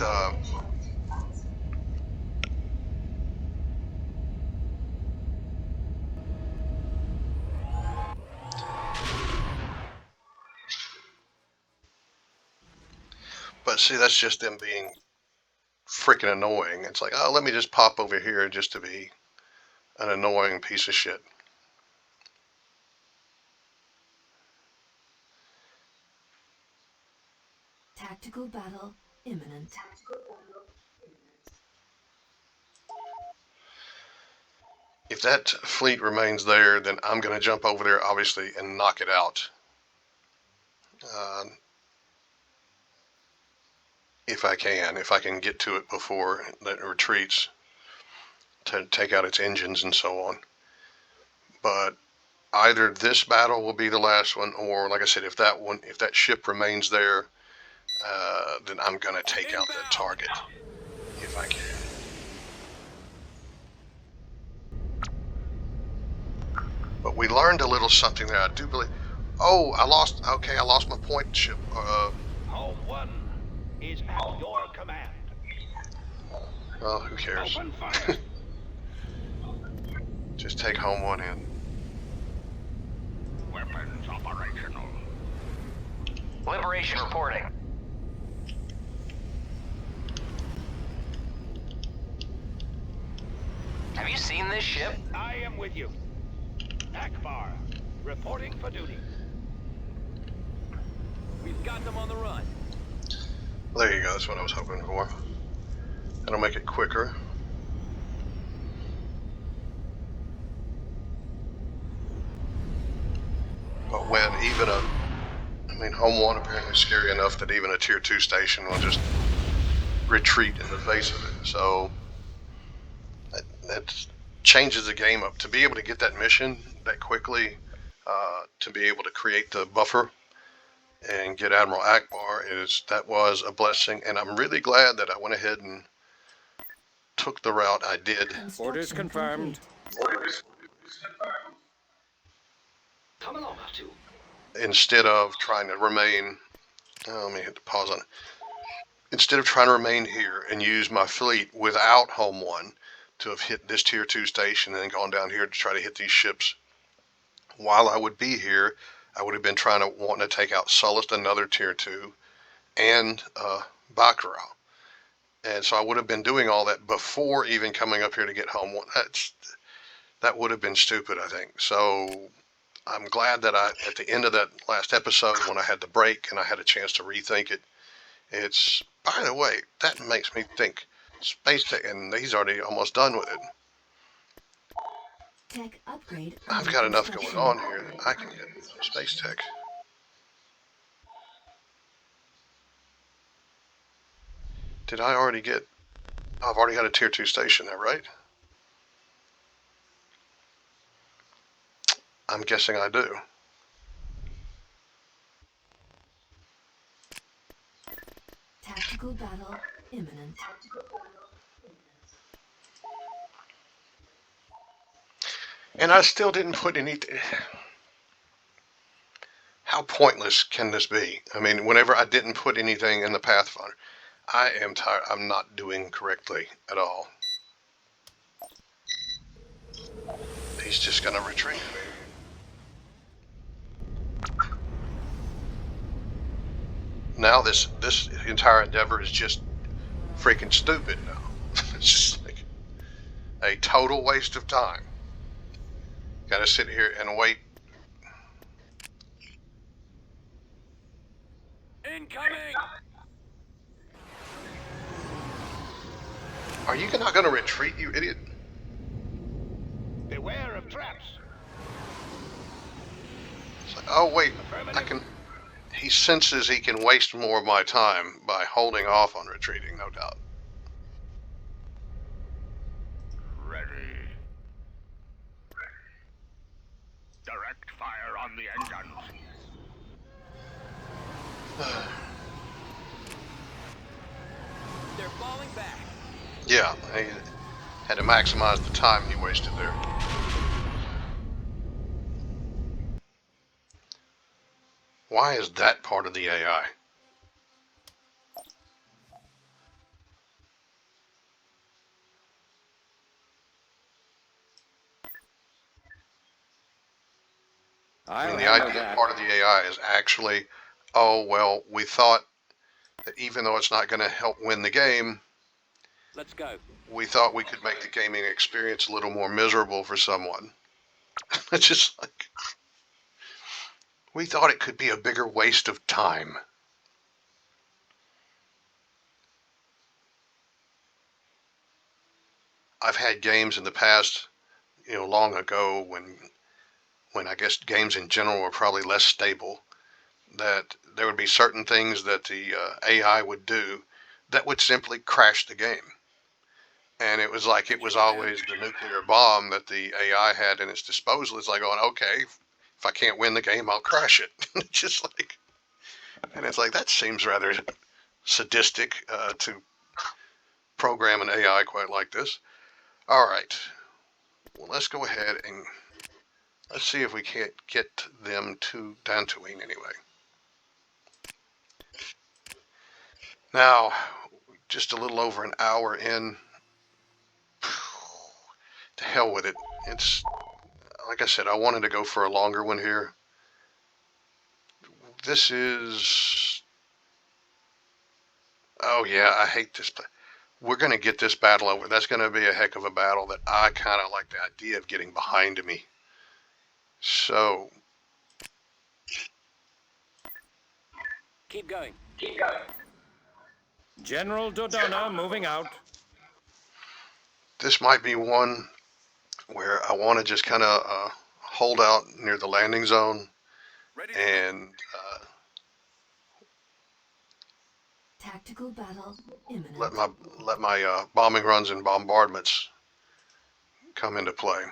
see, that's just them being freaking annoying. It's like, oh, let me just pop over here just to be an annoying piece of shit. Tactical battle imminent. If that fleet remains there, then I'm going to jump over there, obviously, and knock it out. If I can get to it before it retreats to take out its engines and so on. But either this battle will be the last one, or like I said, if that ship remains there, then I'm going to take out that target if I can. But we learned a little something there. I do believe. Oh, I lost my point ship. Home 1 is at your command. Well, who cares? Open fire. Just take home 1 in. Weapons operational. Liberation reporting. Have you seen this ship? I am with you. Akbar, reporting for duty. We've got them on the run. Well, there you go. That's what I was hoping for. That'll make it quicker. But when Home 1 apparently is scary enough that even a Tier 2 station will just retreat in the face of it. So that changes the game up. To be able to get that mission that quickly, to be able to create the buffer and get Admiral Akbar, that was a blessing. And I'm really glad that I went ahead and took the route I did. Orders confirmed. Come along, R2. Instead of trying to remain, let me hit the pause on it. Instead of trying to remain here and use my fleet without Home 1 to have hit this Tier 2 station and then gone down here to try to hit these ships, while I would be here, I would have been wanting to take out Sullust, another Tier 2, and Baccarat. And so I would have been doing all that before even coming up here to get Home 1. That would have been stupid, I think. So I'm glad that at the end of that last episode, when I had the break and I had a chance to rethink it, by the way, that makes me think, space tech, and he's already almost done with it. Tech upgrade. I've got enough going on here that I can get space tech. Did I already get... I've already got a tier 2 station there, right? I'm guessing I do. Tactical battle imminent. And I still didn't put anything... How pointless can this be? I mean, whenever I didn't put anything in the Pathfinder, I am tired. I'm not doing correctly at all. He's just going to retreat. Now this entire endeavor is just freaking stupid now. It's just like a total waste of time. Got to sit here and wait. Incoming! Are you not going to retreat, you idiot? Beware of traps. It's like, oh wait, I can... He senses he can waste more of my time by holding off on retreating, no doubt. Ready. Direct fire on the engines. They're falling back. Yeah, he had to maximize the time he wasted there. Why is that part of the AI? I mean, the idea part of the AI is actually, oh, well, we thought that even though it's not going to help win the game, Let's go. we thought we could make the gaming experience a little more miserable for someone. It's just like, we thought it could be a bigger waste of time. I've had games in the past, you know, long ago when I guess games in general were probably less stable, that there would be certain things that the AI would do that would simply crash the game. And it was like it was always the nuclear bomb that the AI had in its disposal. It's like going, okay, if I can't win the game, I'll crash it. Just like, and it's like, that seems rather sadistic to program an AI quite like this. All right, well, let's go ahead and let's see if we can't get them to Dantooine anyway. Now, just a little over an hour in. To hell with it. It's, like I said, I wanted to go for a longer one here. This is... Oh yeah, I hate this. We're going to get this battle over. That's going to be a heck of a battle that I kind of like the idea of getting behind me. So... Keep going. Keep going. General Dodonna moving out. This might be one where I want to just kind of hold out near the landing zone and Tactical battle imminent. let my bombing runs and bombardments come into play,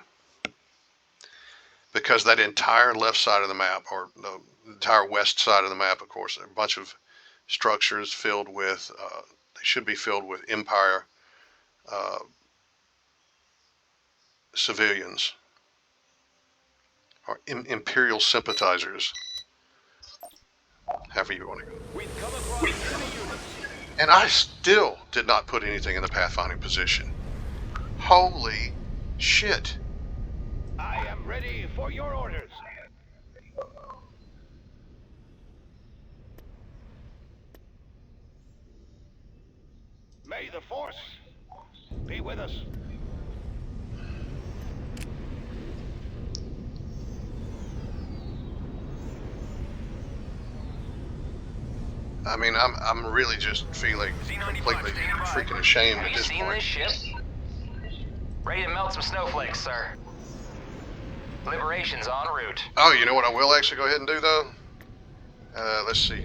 because that entire left side of the map, or the entire west side of the map, of course, there are a bunch of structures filled with they should be filled with Empire civilians or Imperial sympathizers, however you want to go. We've come across enemy units. And I still did not put anything in the pathfinding position. Holy shit. I am ready for your orders. May the Force be with us. I mean, I'm really just feeling completely freaking ashamed at this point. This ship? Ready to melt some snowflakes, sir. Liberation's en route. Oh, you know what I will actually go ahead and do though? Let's see.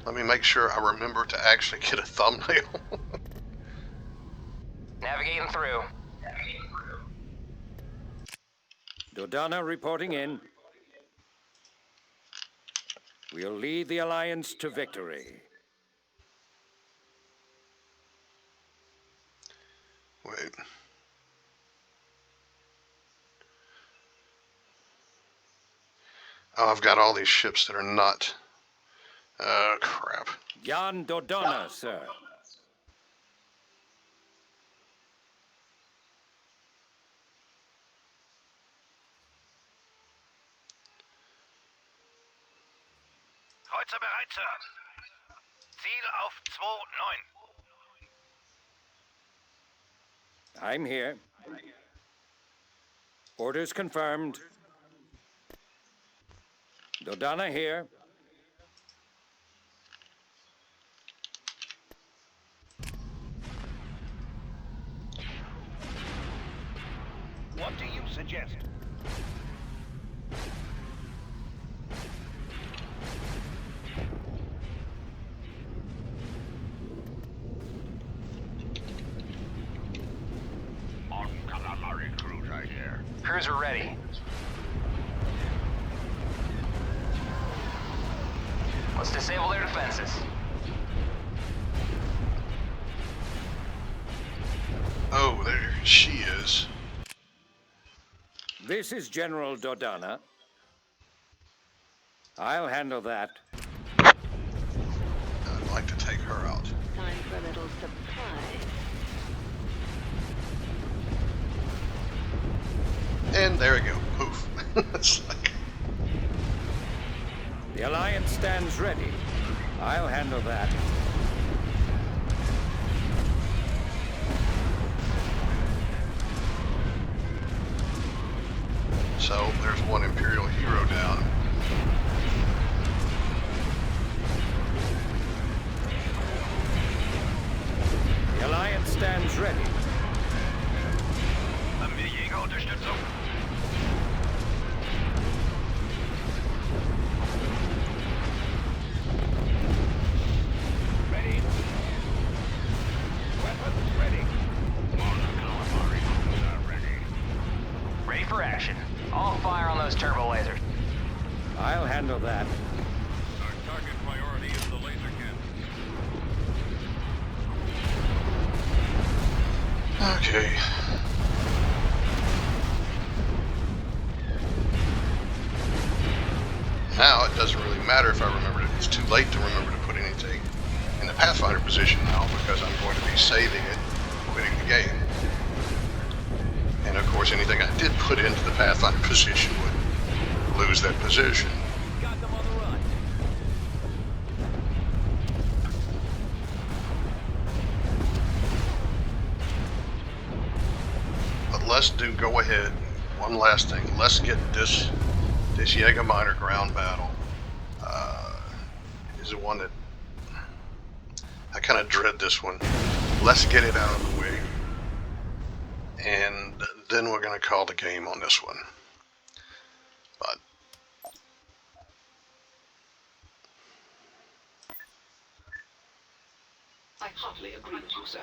Let me make sure I remember to actually get a thumbnail. Navigating through. Dodonna reporting in. We'll lead the Alliance to victory. Wait. Oh, I've got all these ships that are not. Crap. Jan Dodonna, sir. Kreuzer bereit, Sir. Ziel auf 2-9. I'm here. Orders confirmed. Dodonna here. What do you suggest? On calamari cruiser here. Cruiser ready. Let's disable their defenses. Oh, there she is. This is General Dodonna. I'll handle that. I'd like to take her out. Time for a little surprise. And there we go. Poof. It's like... The Alliance stands ready. I'll handle that. So there's one Imperial hero down. The Alliance stands ready. Haben wir Jägerunterstützung? Ready. Weapons ready. On calamari cruiser ready. Ready for action. All fire on those turbo lasers. I'll handle that. Our target priority is the laser cannon. Okay. Now it doesn't really matter if I remember it. It's too late to remember to put anything in the Pathfinder position now because I'm going to be saving it, quitting the game. And of course anything I did put into the Pathfinder position would lose that position. Got them on the run. But let's go ahead. One last thing. Let's get this Jägermeister ground battle. Is the one that I kind of dread this one. Let's get it out of the way. And then we're going to call the game on this one. But I hardly agree with you, sir.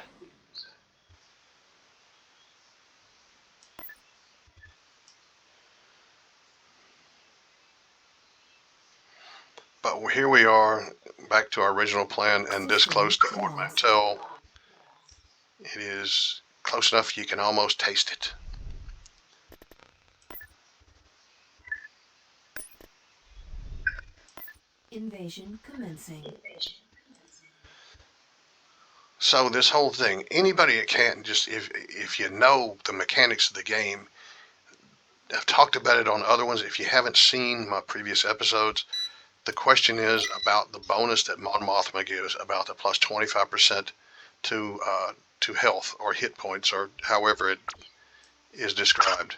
But here we are, back to our original plan, and this close to Fort Mantell. It is close enough you can almost taste it. Invasion commencing. So this whole thing, anybody that can't just, if you know the mechanics of the game, I've talked about it on other ones. If you haven't seen my previous episodes, the question is about the bonus that Mon Mothma gives, about the plus 25% to health or hit points or however it is described.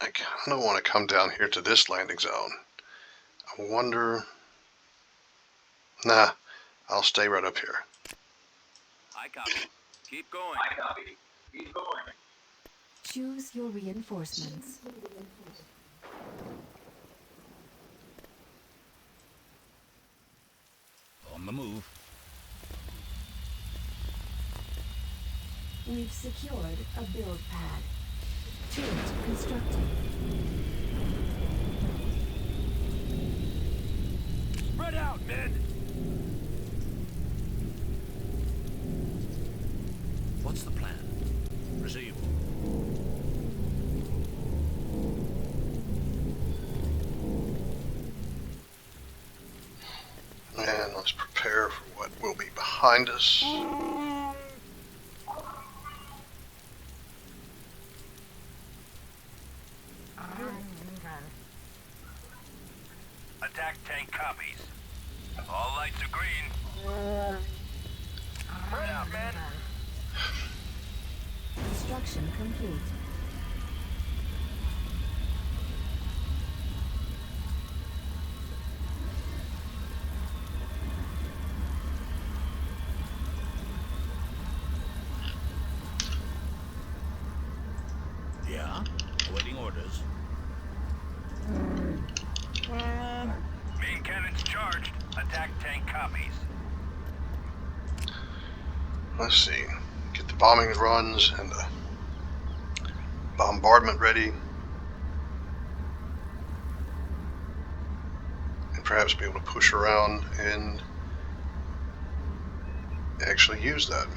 I kind of want to come down here to this landing zone. I wonder... Nah, I'll stay right up here. I copy. Keep going. Choose your reinforcements. On the move. We've secured a build pad. Turret constructed. Spread out, men. What's the plan? Received. And let's prepare for what will be behind us. Attack tank copies. All lights are green. Spread out, men. Construction complete. Yeah? Awaiting orders. Main cannons charged. Attack tank copies. Let's see. Get the bombing runs and the bombardment ready. And perhaps be able to push around and actually use that.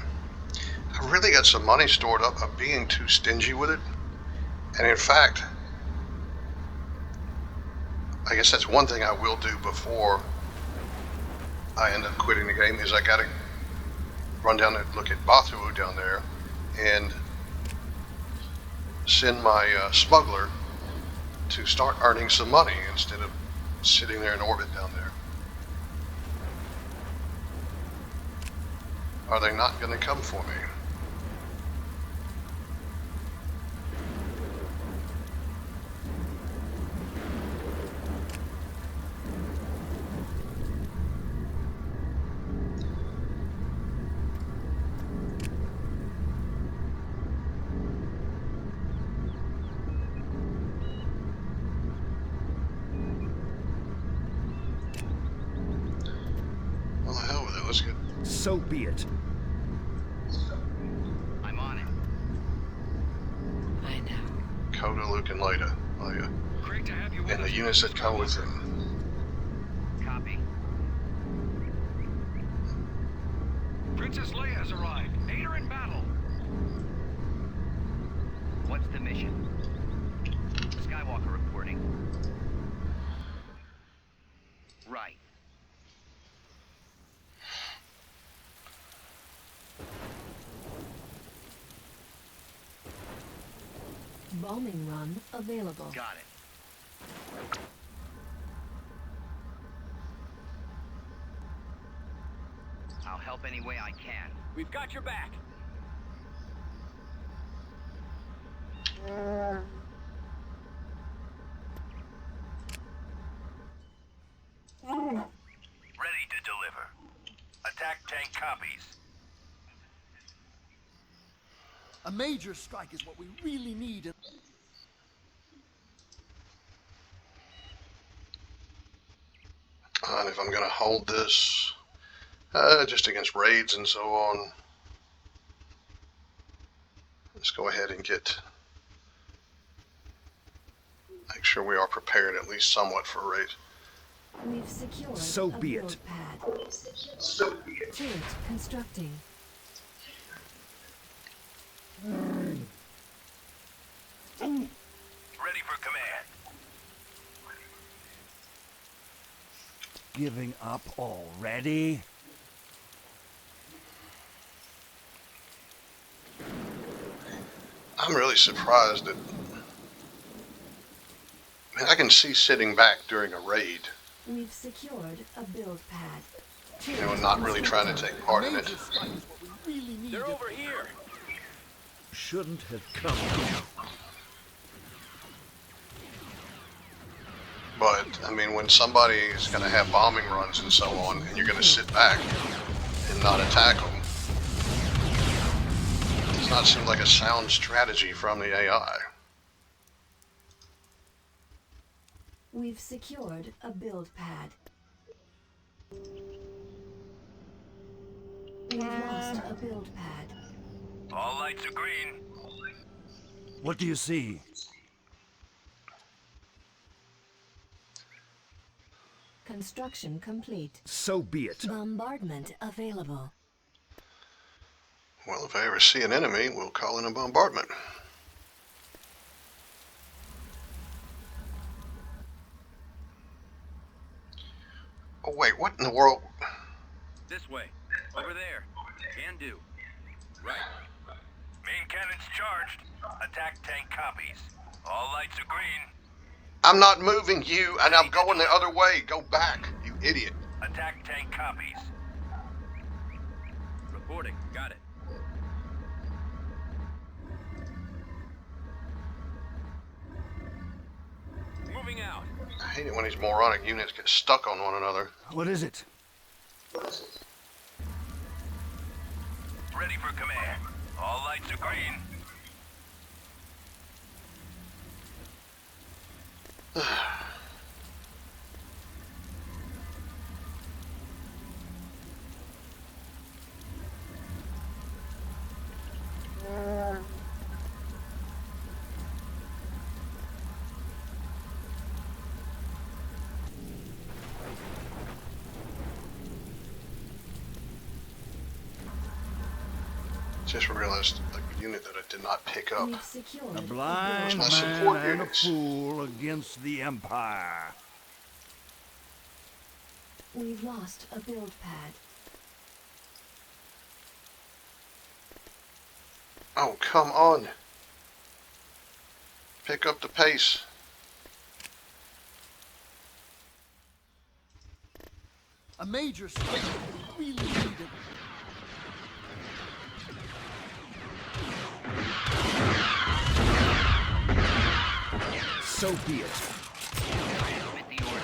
I really got some money stored up. I'm being too stingy with it. And in fact, I guess that's one thing I will do before I end up quitting the game, is I gotta run down and look at Bathu down there and send my smuggler to start earning some money instead of sitting there in orbit down there. Are they not going to come for me? Well, the hell with it. Let's get... So be it. I'm on it. I know. Coda, Luke, and Leda. Oh, yeah. Great to have you with And the us. units that come with them. Copy. Princess Leia has arrived. Aid her in battle. What's the mission? Skywalker reporting. Right. Bombing run available. Got it. I'll help any way I can. We've got your back. Ready to deliver. Attack tank copies. A major strike is what we really need. And if I'm going to hold this just against raids and so on, let's go ahead and make sure we are prepared at least somewhat for a raid. We've secured So a be build it. pad. Turret constructing. Ready for command. Giving up already? I'm really surprised that... I mean, I can see sitting back during a raid, We've secured a build pad. you know, and not really trying to take part in it. Major strike is what we really need. They're over here. Shouldn't have come here. But, I mean, when somebody is going to have bombing runs and so on, and you're going to sit back and not attack them, it does not seem like a sound strategy from the AI. We've secured a build pad. We've lost a build pad. All lights are green. What do you see? Construction complete. So be it. Bombardment available. Well, if I ever see an enemy, we'll call in a bombardment. Oh, wait, what in the world? This way. Over there. Can do. Right. Main cannons charged. Attack tank copies. All lights are green. I'm not moving you, and I'm going the other way. Go back, you idiot. Attack tank copies. Reporting. Got it. Moving out. I hate it when these moronic units get stuck on one another. What is it? Ready for command. All lights are green. Just realized a unit that I did not pick up. We've secured A a blind my build support man and a units. fool against the Empire. pad. We've lost a build pad. Oh, come on. Pick up the pace. A major strike. We really need it. So be it. Transmit the order.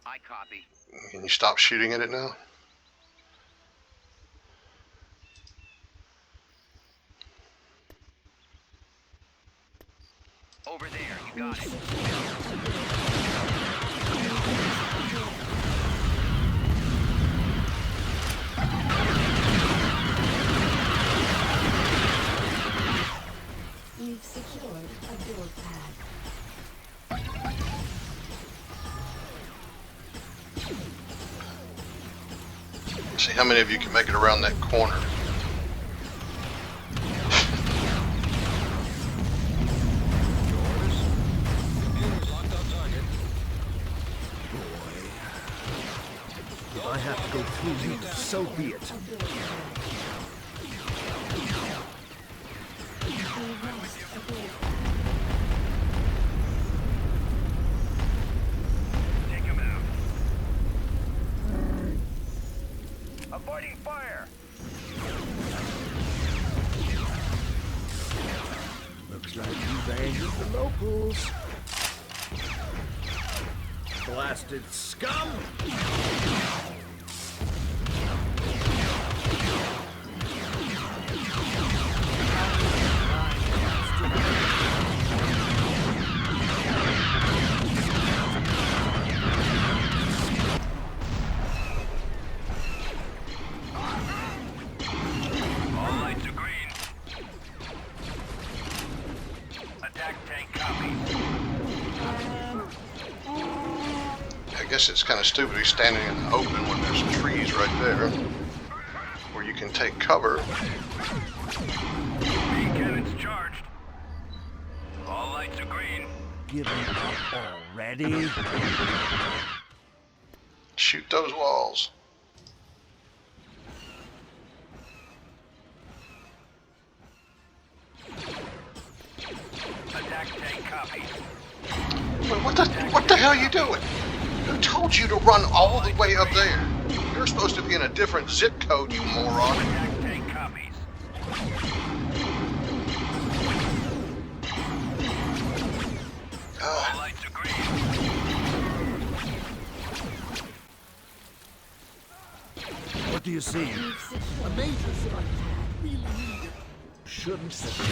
I copy. Can you stop shooting at it now? Over there, you got it. We've secured a build pad. See how many of you can make it around that corner. If I have to go through you, so be it. A build pad. We've lost a build pad. Take him out. Avoiding fire. Looks like you banged the locals. Blasted scum! All lights are green. Attack tank copies. I guess it's kind of stupid to be standing in the open when there's trees right there where you can take cover. Main cannons charged. All lights are green. Giving up already? Shoot those walls. Attack tank copies. Wait, what the hell are you doing? Who told you to run all the way up there? You're supposed to be in a different zip code, you moron. Attack tank copies. All God. lights What do you see? We've secured A major a build strike is pad. what we really needed. Shouldn't have.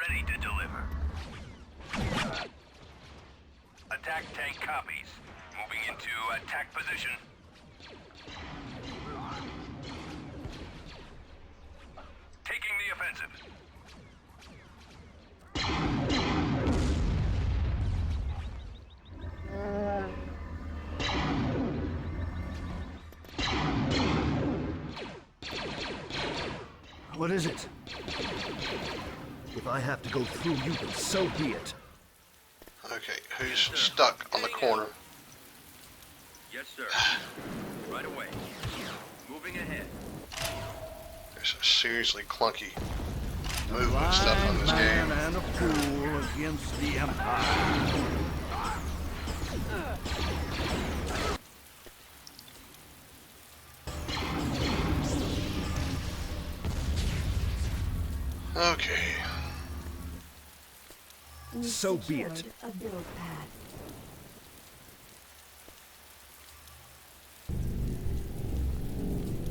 Ready to deliver. Attack tank copies. Moving into attack position. Taking the offensive. What is it? If I have to go through you, then so be it. Okay, who's stuck on the corner? Yes, sir. Right away. Moving ahead. There's some seriously clunky movement stuff on this Man game. and a fool against the Empire. Okay. We've So be it. secured a build pad.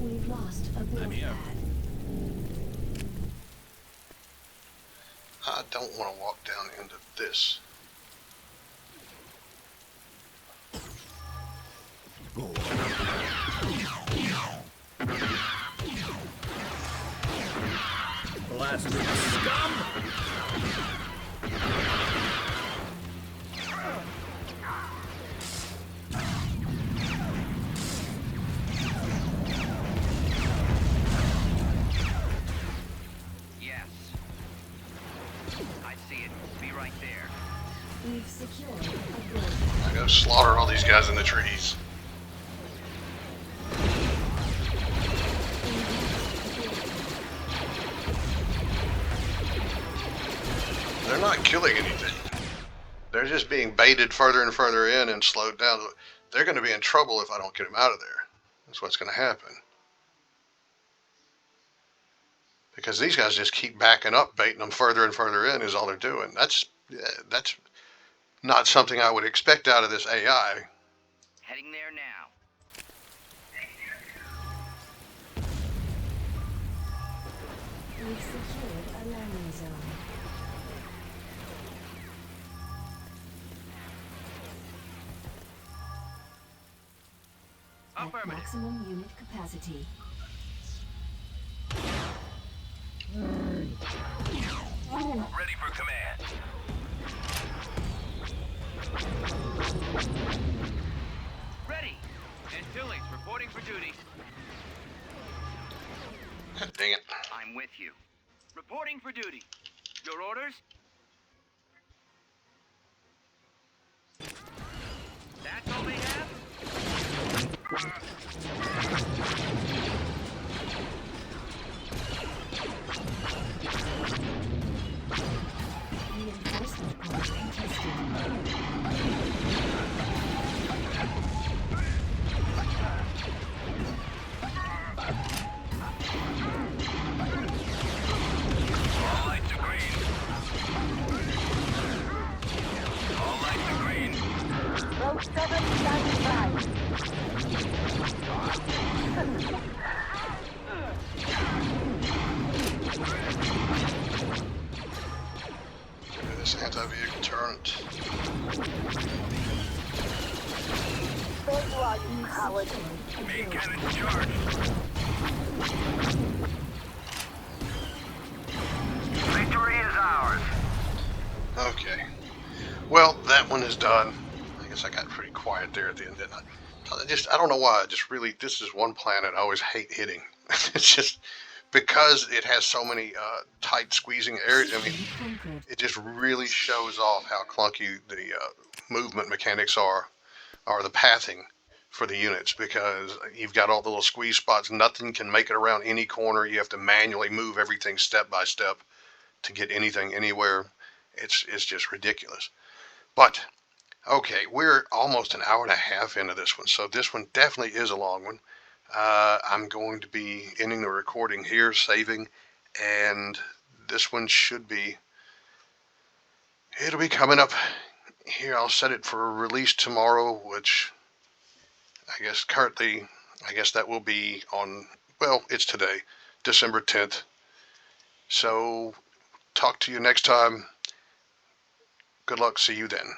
We've lost a build pad. I don't want to walk down into this. Blasted scum! Yes. I see it. Be right there. We've secured a build pad. I go slaughter all these guys in the trees. They're not killing anything. They're just being baited further and further in and slowed down. They're going to be in trouble if I don't get them out of there. That's what's going to happen. Because these guys just keep backing up, baiting them further and further in is all they're doing. That's not something I would expect out of this AI. Heading there now. We've secured a landing zone. At Affirmative. maximum unit capacity. Ready for command. Ready. Antilles reporting for duty. God dang it. I'm with you. Reporting for duty. Your orders? That's all they have? Reinforcement point contested. All lights are green. All lights are green. Row 7 standing by. Give me this anti-vehicle turret. There you are, you coward. Main cannons charged. Victory is ours. Okay. Well, that one is done. I guess I got pretty quiet there at the end, didn't I? I don't know why. This is one planet I always hate hitting. It's just because it has so many tight squeezing areas. I mean, Conquered. it just really shows off how clunky the movement mechanics are, or the pathing for the units, because you've got all the little squeeze spots. Nothing can make it around any corner. You have to manually move everything step by step to get anything anywhere. It's just ridiculous. But okay, we're almost an hour and a half into this one, so this one definitely is a long one. I'm going to be ending the recording here, saving, and this one it'll be coming up here I'll set it for release tomorrow, which I guess currently, I guess that will be on, well, it's today, December 10th. So talk to you next time. Good luck. See you then.